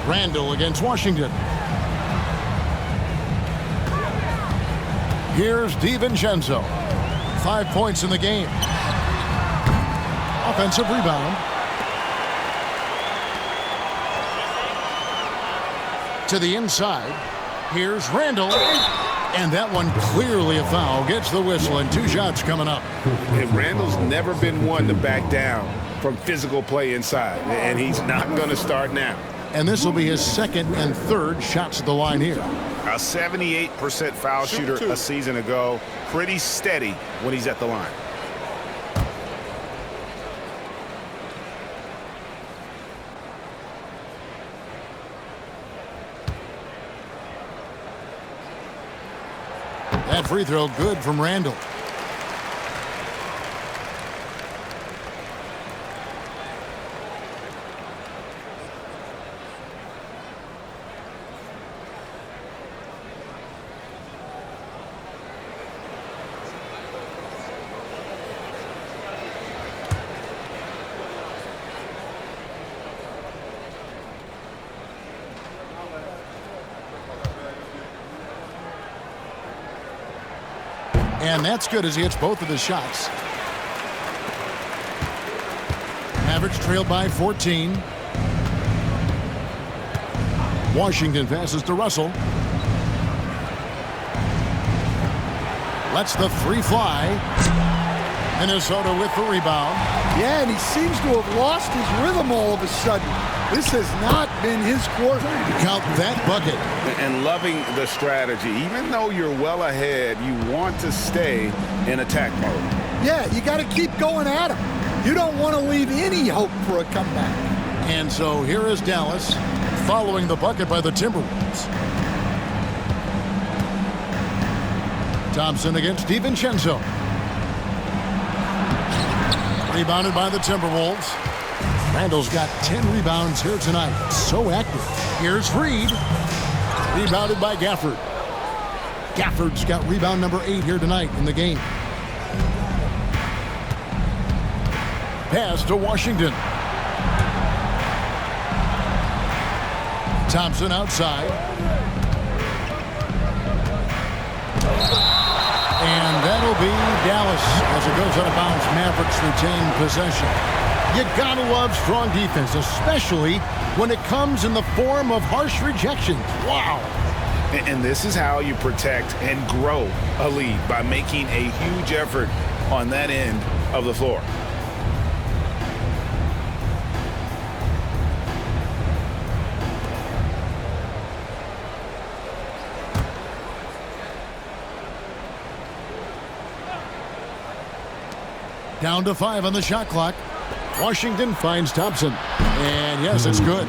Randall against Washington. Here's DiVincenzo. 5 points in the game. Offensive rebound. To the inside. Here's Randall. And that one clearly a foul. Gets the whistle and 2 shots coming up. And Randall's never been one to back down from physical play inside. And he's not going to start now. And this will be his second and third shots at the line here. A 78% foul shooter a season ago. Pretty steady when he's at the line. That free throw good from Randall. And that's good as he hits both of his shots. Mavericks trailed by 14. Washington passes to Russell. Lets the three fly. Minnesota with the rebound. Yeah, and he seems to have lost his rhythm all of a sudden. This has not been his quarter. Count that bucket. And loving the strategy. Even though you're well ahead, you want to stay in attack mode. Yeah, you got to keep going at him. You don't want to leave any hope for a comeback. And so here is Dallas following the bucket by the Timberwolves. Thompson against DiVincenzo. Rebounded by the Timberwolves. Randall's got 10 rebounds here tonight. So active. Here's Reed. Rebounded by Gafford. Gafford's got rebound number 8 here tonight in the game. Pass to Washington. Thompson outside. And that'll be Dallas as it goes out of bounds. Mavericks retain possession. You gotta love strong defense, especially when it comes in the form of harsh rejection. Wow. And this is how you protect and grow a lead, by making a huge effort on that end of the floor. Down to 5 on the shot clock. Washington finds Thompson. And yes, it's good.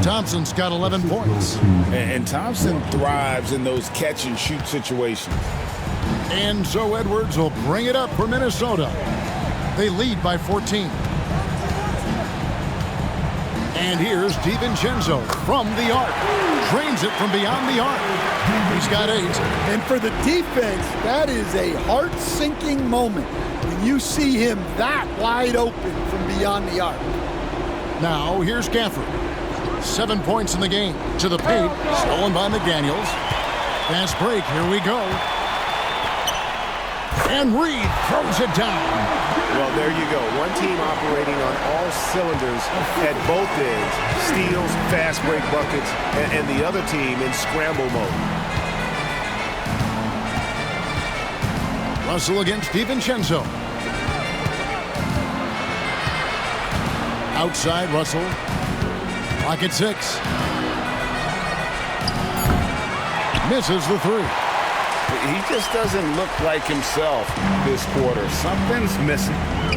Thompson's got 11 points. And Thompson thrives in those catch and shoot situations. And so Edwards will bring it up for Minnesota. They lead by 14. And here's DiVincenzo from the arc. Drains it from beyond the arc. He's got 8. And for the defense, that is a heart-sinking moment when you see him that wide open from beyond the arc. Now here's Gafford. 7 points in the game. To the paint. Stolen by McDaniels. Fast break. Here we go. And Reed throws it down. Well, there you go. One team operating on all cylinders at both ends. Steals, fast break buckets, and the other team in scramble mode. Russell against DiVincenzo. Outside Russell. Clock at 6. Misses the 3. He just doesn't look like himself this quarter. Something's missing.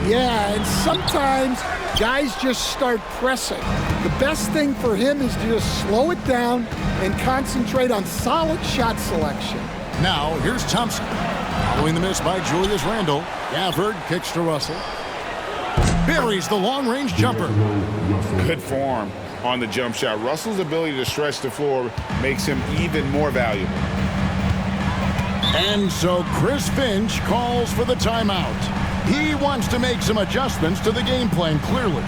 Yeah, and sometimes guys just start pressing. The best thing for him is to just slow it down and concentrate on solid shot selection. Now, here's Thompson. Following the miss by Julius Randle. Gafford kicks to Russell. Buries the long-range jumper. Good form on the jump shot. Russell's ability to stretch the floor makes him even more valuable. And so Chris Finch calls for the timeout. He wants to make some adjustments to the game plan, clearly.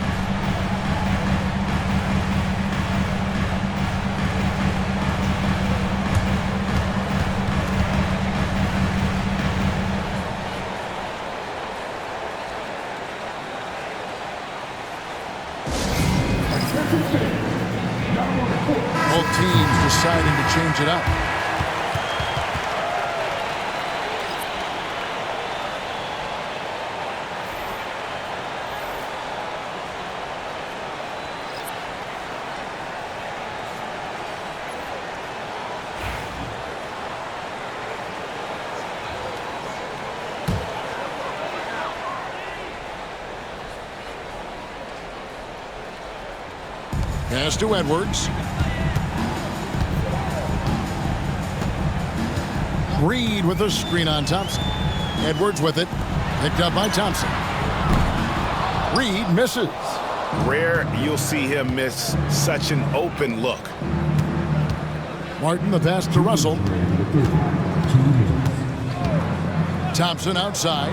Both teams deciding to change it up. Pass to Edwards. Reed with a screen on Thompson. Edwards with it. Picked up by Thompson. Reed misses. Rare you'll see him miss such an open look. Martin the pass to Russell. Thompson outside.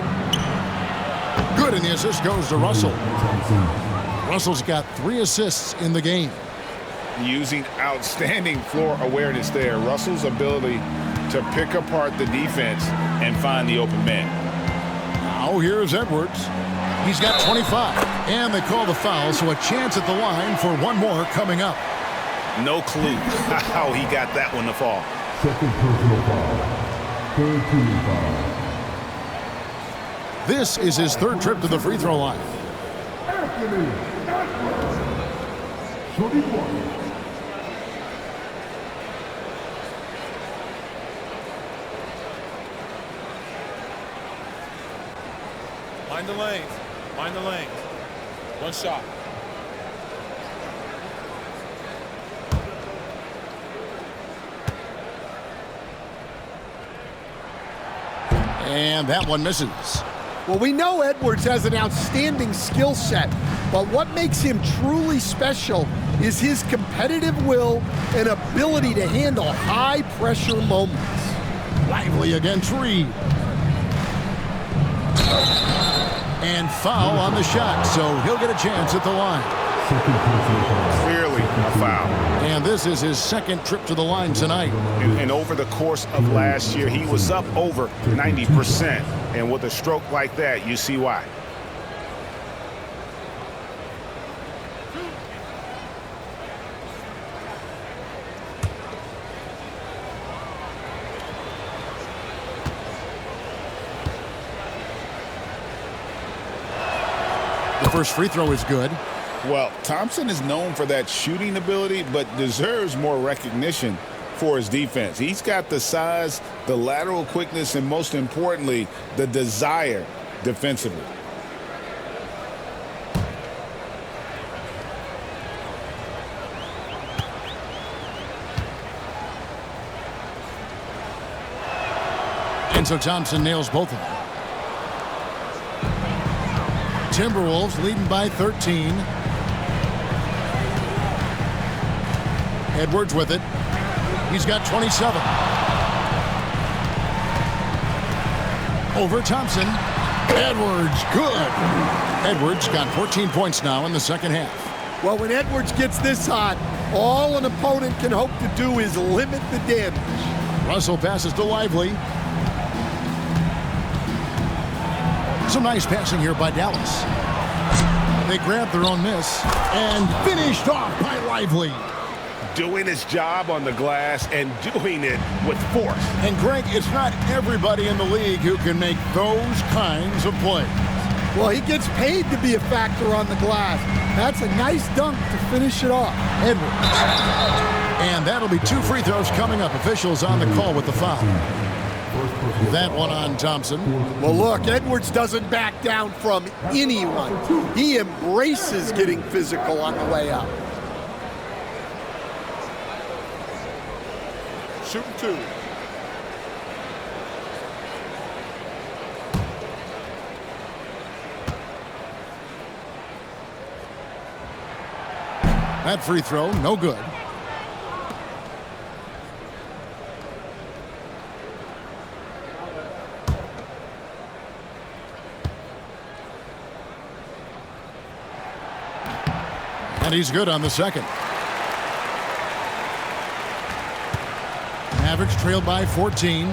Good, and the assist goes to Russell. Russell's got 3 assists in the game. Using outstanding floor awareness there. Russell's ability to pick apart the defense and find the open man. Now here's Edwards. He's got 25. And they call the foul, so a chance at the line for one more coming up. No clue how he got that one to fall. Second personal foul. Third team foul. This is his 3rd trip to the free throw line. Anthony Edwards. 31. Mind the lanes. Mind the lanes. One shot. And that one misses. Well, we know Edwards has an outstanding skill set, but what makes him truly special is his competitive will and ability to handle high-pressure moments. Lively against Reed. And foul on the shot, so he'll get a chance at the line. Second personal foul. Clearly a foul. And this is his 2nd trip to the line tonight. And over the course of last year, he was up over 90%. And with a stroke like that, you see why. The first free throw is good. Well, Thompson is known for that shooting ability, but deserves more recognition for his defense. He's got the size, the lateral quickness, and most importantly, the desire defensively. And so Thompson nails both of them. Timberwolves leading by 13. Edwards with it. He's got 27. Over Thompson. Edwards, good. Edwards got 14 points now in the second half. Well, when Edwards gets this hot, all an opponent can hope to do is limit the damage. Russell passes to Lively. Some nice passing here by Dallas. They grabbed their own miss and finished off by Lively. Doing his job on the glass and doing it with force. And Greg, it's not everybody in the league who can make those kinds of plays. Well, he gets paid to be a factor on the glass. That's a nice dunk to finish it off. Edwards. And that'll be 2 free throws coming up. Officials on the call with the foul. That one on Thompson. Well, look, Edwards doesn't back down from anyone. He embraces getting physical on the way up. Shooting 2. That free throw, no good. And he's good on the second. Mavericks trailed by 14.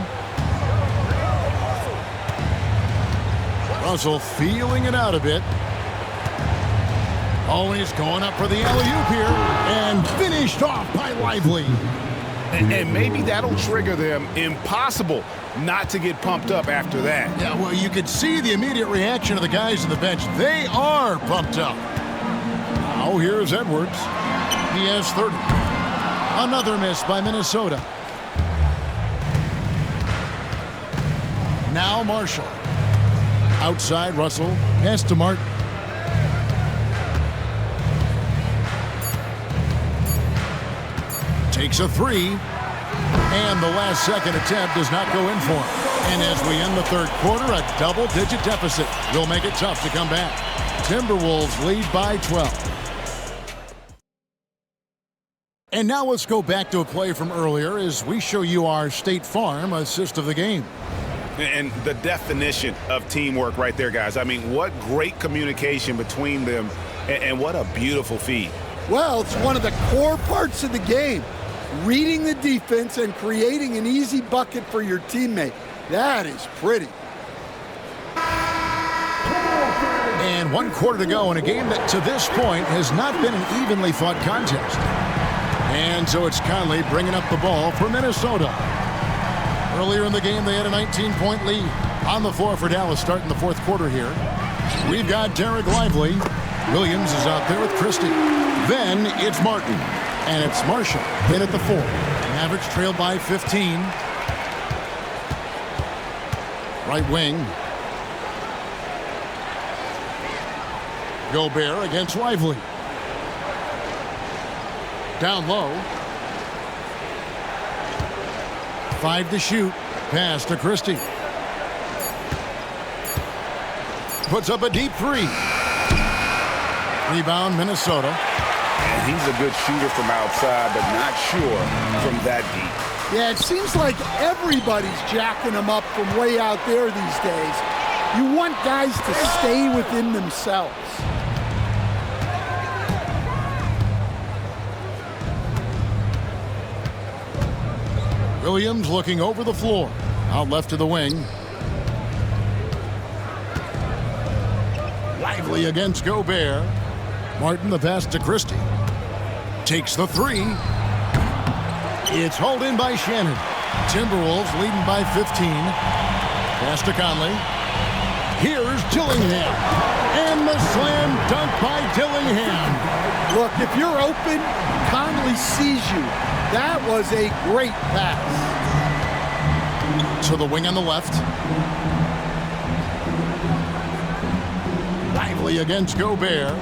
Russell feeling it out a bit. Always going up for the alley-oop here. And finished off by Lively. And maybe that'll trigger them. Impossible not to get pumped up after that. Yeah, well, you could see the immediate reaction of the guys on the bench. They are pumped up. Now here's Edwards. He has 30. Another miss by Minnesota. Now Marshall. Outside Russell. Pass to Martin. Takes a 3. And the last second attempt does not go in for him. And as we end the third quarter, a double-digit deficit will make it tough to come back. Timberwolves lead by 12. And now let's go back to a play from earlier as we show you our State Farm assist of the game. And the definition of teamwork right there, guys. I mean, what great communication between them, and what a beautiful feed. Well, it's one of the core parts of the game. Reading the defense and creating an easy bucket for your teammate. That is pretty. And 1 quarter to go in a game that to this point has not been an evenly fought contest. And so it's Conley bringing up the ball for Minnesota. Earlier in the game, they had a 19-point lead. On the floor for Dallas starting the fourth quarter here. We've got Derek Lively. Williams is out there with Christie. Then it's Martin. And it's Marshall in at the 4. Mavericks trailed by 15. Right wing. Gobert against Lively. Down low. 5 to shoot. Pass to Christie. Puts up a deep 3. Rebound, Minnesota. And he's a good shooter from outside, but not sure from that deep. Yeah, it seems like everybody's jacking them up from way out there these days. You want guys to stay within themselves. Williams looking over the floor. Out left to the wing. Lively against Gobert. Martin the pass to Christie. Takes the 3. It's hauled in by Shannon. Timberwolves leading by 15. Pass to Conley. Here's Dillingham. And the slam dunk by Dillingham. Look, if you're open, Conley sees you. That was a great pass. To the wing on the left. Lively against Gobert.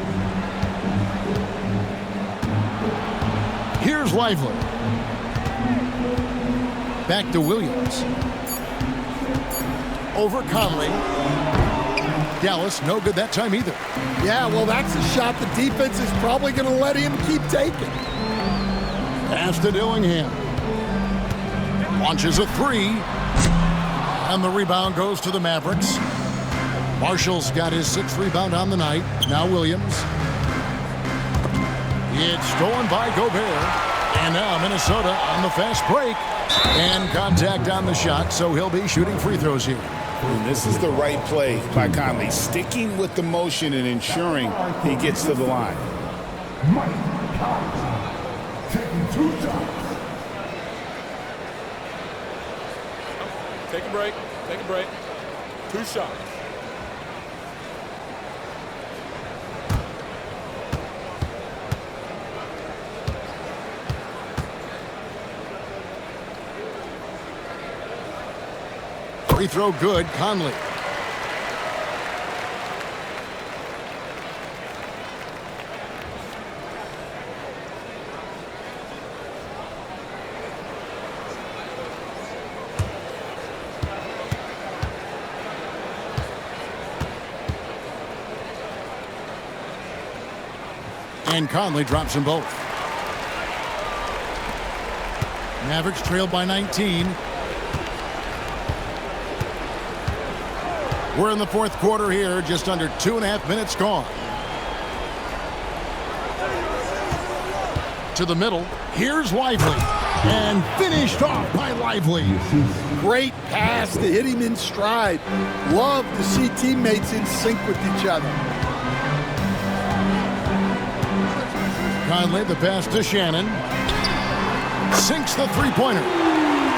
Here's Lively. Back to Williams. Over Conley. Dallas, no good that time either. Yeah, well, that's a shot the defense is probably going to let him keep taking. Pass to Dillingham. Launches a three. And the rebound goes to the Mavericks. Marshall's got his 6th rebound on the night. Now Williams. It's stolen by Gobert. And now Minnesota on the fast break. And contact on the shot, so he'll be shooting free throws here. And this is the right play by Conley, sticking with the motion and ensuring he gets to the line. Mike Conley taking 2 shots. Take a break. Take a break. 2 shots. Free throw good, Conley. And Conley drops them both. Mavericks trailed by 19. We're in the 4th quarter here, just under 2.5 minutes gone. To the middle, here's Lively. And finished off by Lively. Great pass to hit him in stride. Love to see teammates in sync with each other. Conley, the pass to Shannon. Sinks the three-pointer.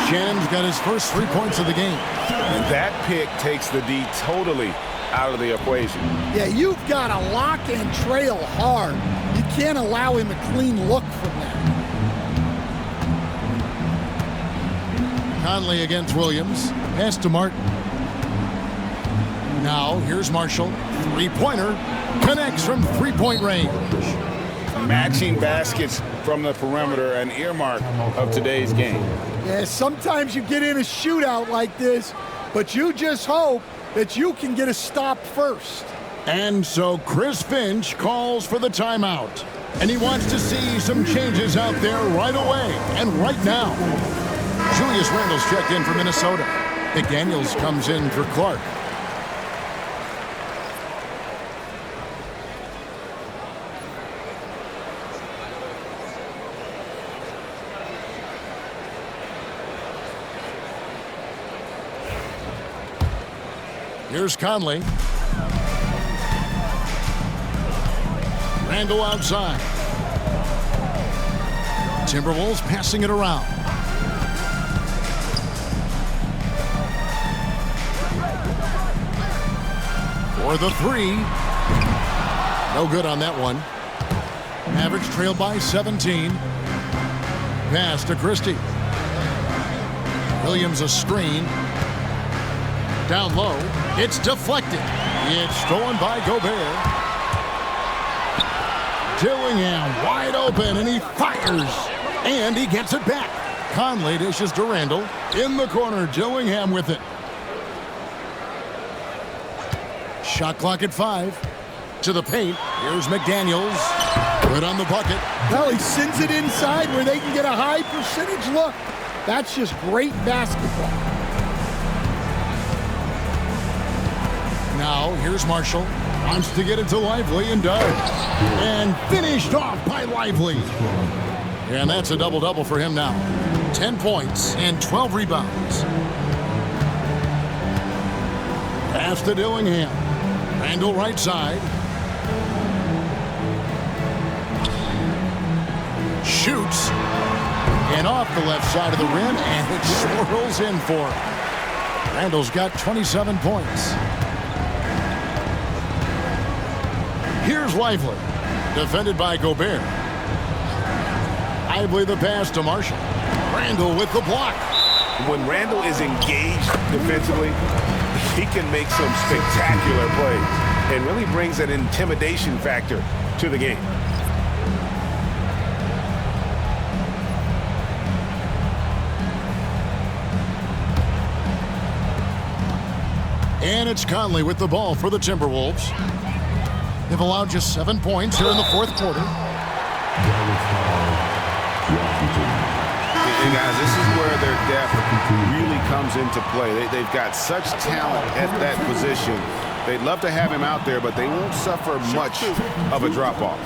Shannon's got his first 3 points of the game. And that pick takes the D totally out of the equation. Yeah, you've got to lock and trail hard. You can't allow him a clean look from that. Conley against Williams. Pass to Martin. Now, here's Marshall. Three-pointer. Connects from three-point range. Matching baskets from the perimeter, an earmark of today's game. Yeah, sometimes you get in a shootout like this, but you just hope that you can get a stop first. And so Chris Finch calls for the timeout. And he wants to see some changes out there right away and right now. Julius Randle's checked in for Minnesota. McDaniels comes in for Clark. Here's Conley. Randle outside. Timberwolves passing it around. For the three. No good on that one. Mavericks trail by 17. Pass to Christie. Williams a screen. Down low. It's deflected. It's stolen by Gobert. Dillingham wide open, and he fires. And he gets it back. Conley dishes to Randle. In the corner, Dillingham with it. Shot clock at 5. To the paint. Here's McDaniels. Good on the bucket. Well, he sends it inside where they can get a high percentage look. That's just great basketball. Now, here's Marshall. Wants to get it to Lively and does. And finished off by Lively. And that's a double-double for him now. 10 points and 12 rebounds. Pass to Dillingham. Randle right side. Shoots. And off the left side of the rim, and it swirls in for him. Randle's got 27 points. Here's Lively, defended by Gobert. Lively the pass to Marshall. Randle with the block. When Randle is engaged defensively, he can make some spectacular plays and really brings an intimidation factor to the game. And it's Conley with the ball for the Timberwolves. They've allowed just 7 points here in the 4th quarter. Hey guys, this is where their depth really comes into play. They've got such talent at that position. They'd love to have him out there, but they won't suffer much of a drop-off.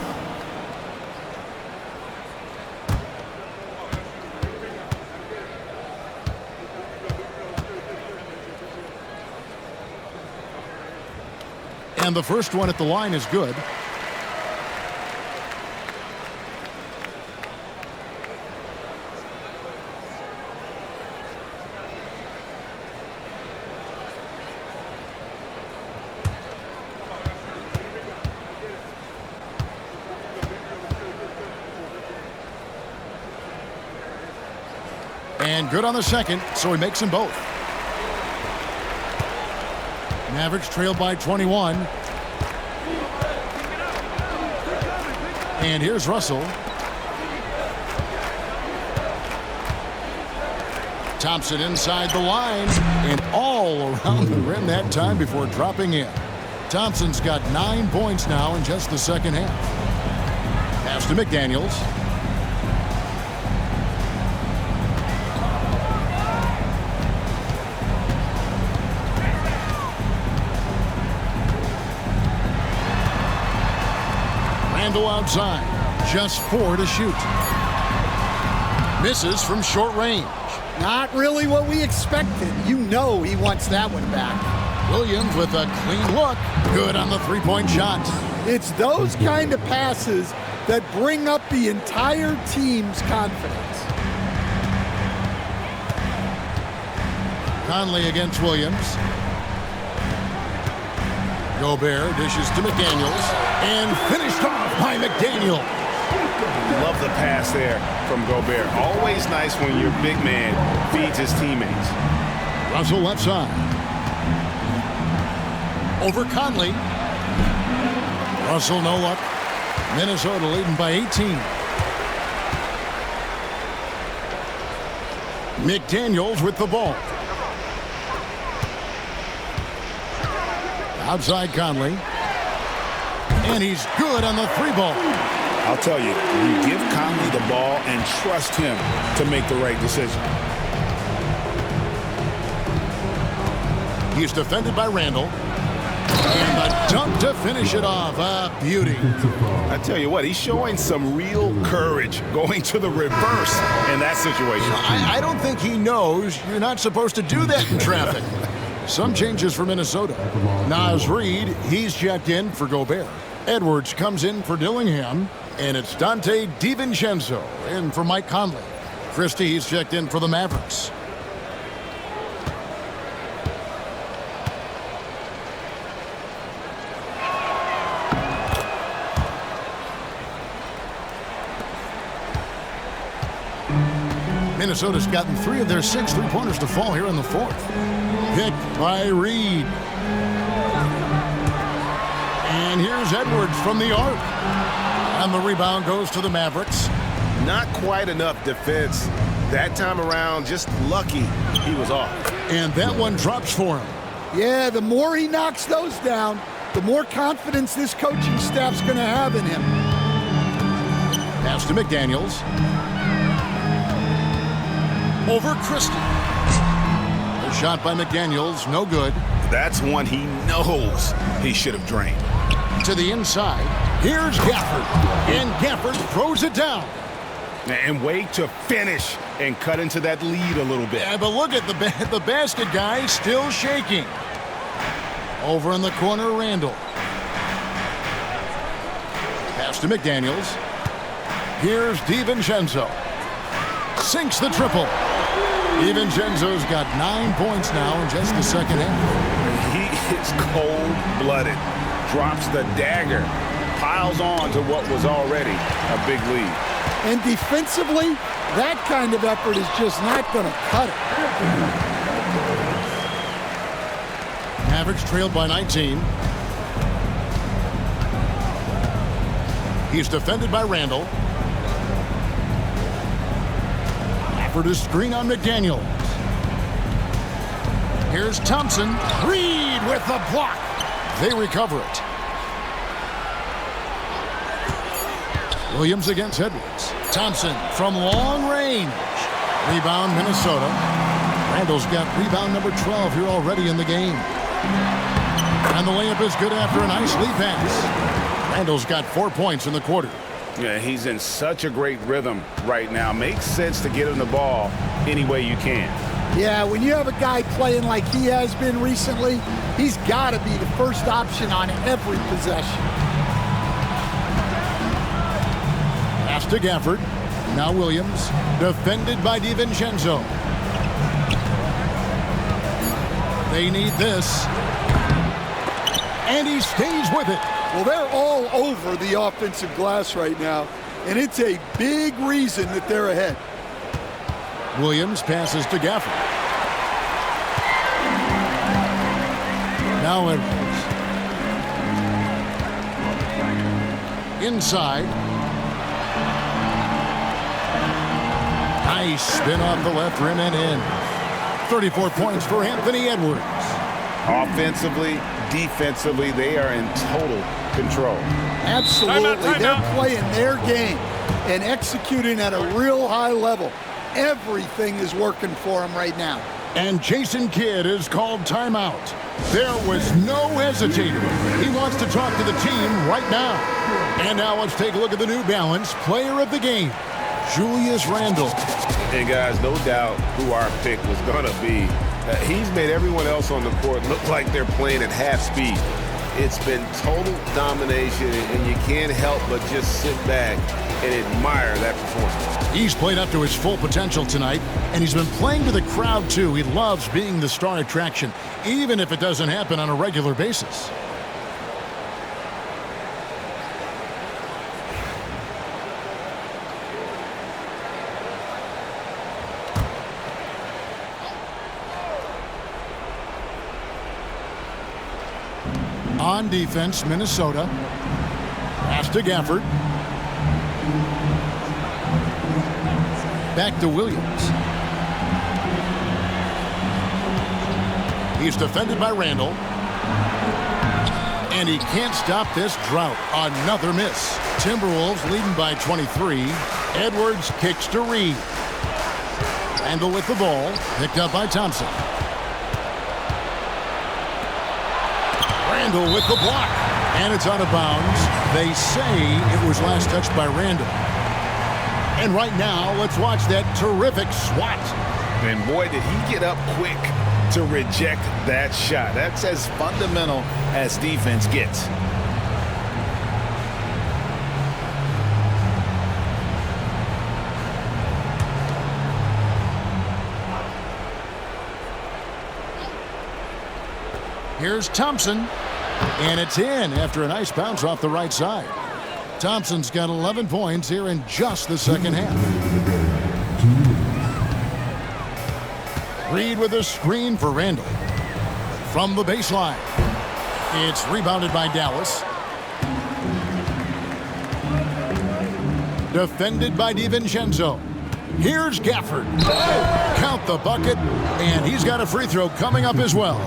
And the first one at the line is good. And good on the second, so he makes them both. Mavericks trailed by 21. And here's Russell. Thompson inside the line and all around the rim that time before dropping in. Thompson's got 9 points now in just the second half. Pass to McDaniels. Randall outside, just 4 to shoot. Misses from short range. Not really what we expected. You know he wants that one back. Williams with a clean look. Good on the three-point shot. It's those kind of passes that bring up the entire team's confidence. Conley against Williams. Gobert dishes to McDaniels and finished off by McDaniel. Love the pass there from Gobert. Always nice when your big man feeds his teammates. Russell left side. Over Conley. Russell no luck. Minnesota leading by 18. McDaniels with the ball. Outside Conley. And he's good on the three ball. I'll tell you, you give Conley the ball and trust him to make the right decision. He's defended by Randall. And the dunk to finish it off. A beauty. I tell you what, he's showing some real courage going to the reverse in that situation. I don't think he knows you're not supposed to do that in traffic. Some changes for Minnesota. Naz Reid, he's checked in for Gobert. Edwards comes in for Dillingham. And it's Dante DiVincenzo in for Mike Conley. Christie, he's checked in for the Mavericks. Minnesota's gotten 3 of their 6 three-pointers to fall here in the fourth. Picked by Reid. And here's Edwards from the arc. And the rebound goes to the Mavericks. Not quite enough defense that time around. Just lucky he was off. And that one drops for him. Yeah, the more he knocks those down, the more confidence this coaching staff's going to have in him. Pass to McDaniels. Over Christie. A shot by McDaniels, no good. That's one he knows he should have drained. To the inside. Here's Gafford. And Gafford throws it down. And wait to finish and cut into that lead a little bit. Yeah, but look at the basket guy still shaking. Over in the corner, Randall. Pass to McDaniels. Here's DiVincenzo. Sinks the triple. DiVincenzo's got 9 points now in just the second half. He is cold-blooded. Drops the dagger. Piles on to what was already a big lead. And defensively, that kind of effort is just not going to cut it. Mavericks trailed by 19. He's defended by Randall. Effort to screen on McDaniels. Here's Thompson. Reid with the block. They recover it. Williams against Edwards. Thompson from long range. Rebound, Minnesota. Randall's got rebound number 12 here already in the game. And the layup is good after a nice lead pass. Randall's got 4 points in the quarter. Yeah, he's in such a great rhythm right now. Makes sense to get him the ball any way you can. Yeah, when you have a guy playing like he has been recently, he's got to be the first option on every possession. Pass to Gafford. Now Williams, defended by DiVincenzo. They need this. And he stays with it. Well, they're all over the offensive glass right now, and it's a big reason that they're ahead. Williams passes to Gafford. Now Edwards. Inside. Nice spin off the left rim and in. 34 points for Anthony Edwards. Offensively, defensively, they are in total control. Absolutely. They're playing their game and executing at a real high level. Everything is working for them right now. And Jason Kidd is called timeout. There was no hesitating. He wants to talk to the team right now. And now let's take a look at the New Balance player of the game, Julius Randle. And guys, no doubt who our pick was going to be. He's made everyone else on the court look like they're playing at half speed. It's been total domination, and you can't help but just sit back and admire that performance. He's played up to his full potential tonight, and he's been playing to the crowd, too. He loves being the star attraction, even if it doesn't happen on a regular basis. On defense, Minnesota. Pass to Gafford. Back to Williams. He's defended by Randall. And he can't stop this drought. Another miss. Timberwolves leading by 23. Edwards kicks to Reed. Randall with the ball. Picked up by Thompson. Randall with the block. And it's out of bounds. They say it was last touched by Randall. And right now, let's watch that terrific swat. And boy, did he get up quick to reject that shot. That's as fundamental as defense gets. Here's Thompson, and it's in after a nice bounce off the right side. Thompson's got 11 points here in just the second half. Reed with a screen for Randall. From the baseline. It's rebounded by Dallas. Defended by DiVincenzo. Here's Gafford. Count the bucket, and he's got a free throw coming up as well.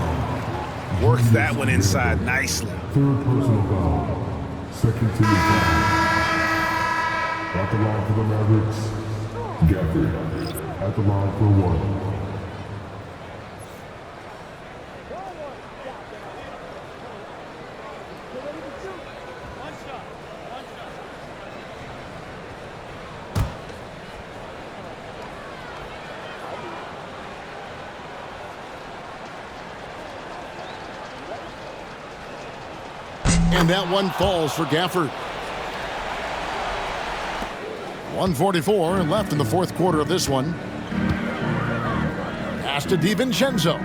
Worked that one inside nicely. Third personal foul. Second team foul. At the line for the Mavericks, Gafford. At the line for one. And that one falls for Gafford. 1:44 left in the fourth quarter of this one. Pass to DiVincenzo.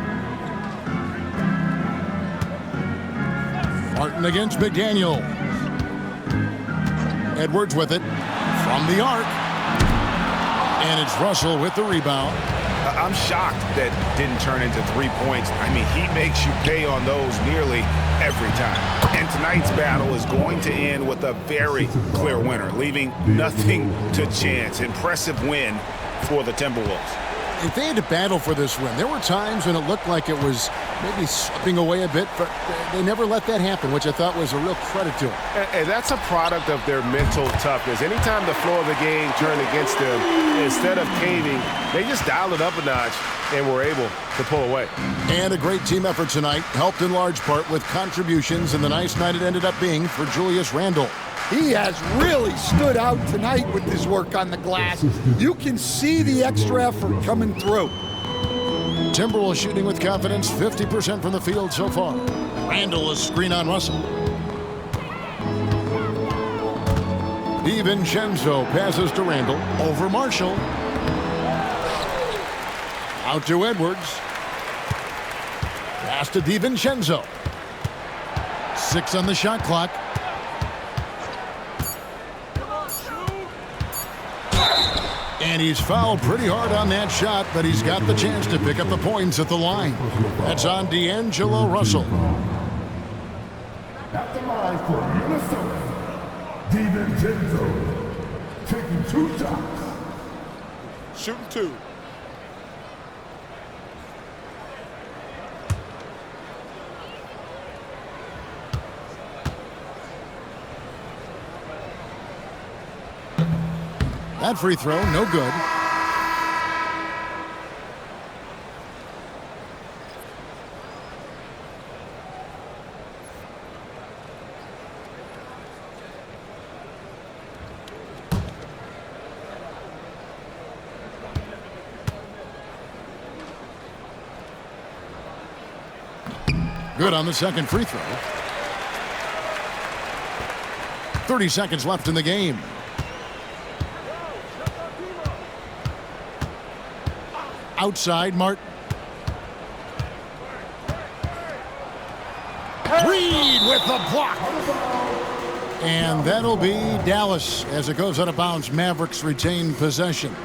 Martin against McDaniel. Edwards with it from the arc. And it's Russell with the rebound. I'm shocked that didn't turn into 3 points. I mean, he makes you pay on those nearly every time. And tonight's battle is going to end with a very clear winner, leaving nothing to chance. Impressive win for the Timberwolves. if they had to battle for this win, there were times when it looked like it was maybe slipping away a bit, but they never let that happen, which I thought was a real credit to them. And that's a product of their mental toughness. Anytime the flow of the game turned against them, instead of caving, they just dialed it up a notch and were able to pull away. And a great team effort tonight, helped in large part with contributions, and the nice night it ended up being for Julius Randle. He has really stood out tonight with his work on the glass. You can see the extra effort coming through. Timberwolves shooting with confidence, 50% from the field so far. Randle, a screen on Russell. DiVincenzo passes to Randle, over Marshall. Out to Edwards. Pass to DiVincenzo. 6 on the shot clock. And he's fouled pretty hard on that shot, but he's got the chance to pick up the points at the line. That's on D'Angelo Russell. At the line for Minnesota, DiVincenzo taking 2 shots. Shooting 2. That free throw, no good. Good on the second free throw. 30 seconds left in the game. Outside, Martin. Reed with the block. And that'll be Dallas as it goes out of bounds. Mavericks retain possession.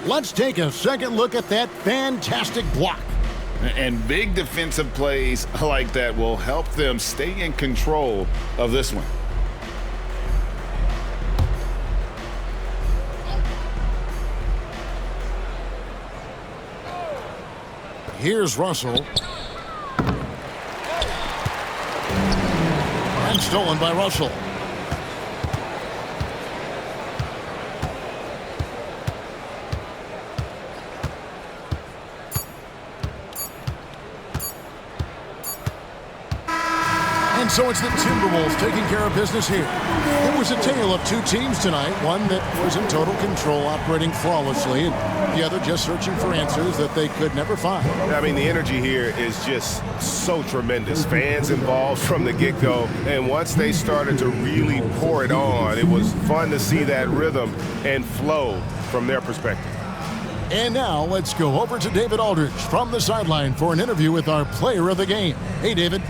Let's take a second look at that fantastic block. And big defensive plays like that will help them stay in control of this one. Here's Russell. And stolen by Russell. And so it's the Timberwolves taking care of business here. It was a tale of 2 teams tonight, one that was in total control, operating flawlessly, and the other just searching for answers that they could never find. I mean, the energy here is just so tremendous. Fans involved from the get-go, and once they started to really pour it on, it was fun to see that rhythm and flow from their perspective. And now let's go over to David Aldridge from the sideline for an interview with our player of the game. Hey, David.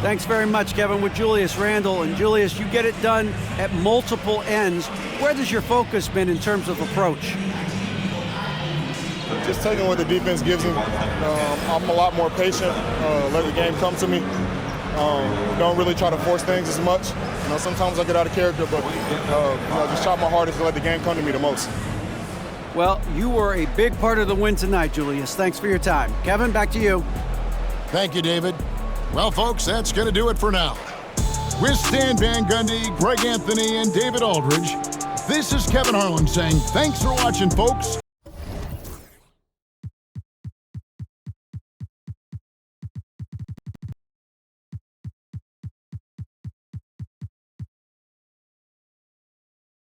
Thanks very much, Kevin. With Julius Randle. And Julius, you get it done at multiple ends. Where has your focus been in terms of approach? Just taking what the defense gives me. I'm a lot more patient. Let the game come to me. Don't really try to force things as much. Sometimes I get out of character, but just try my hardest to let the game come to me the most. Well, you were a big part of the win tonight, Julius. Thanks for your time. Kevin, back to you. Thank you, David. Well, folks, that's going to do it for now. With Stan Van Gundy, Greg Anthony, and David Aldridge, this is Kevin Harlan saying thanks for watching, folks.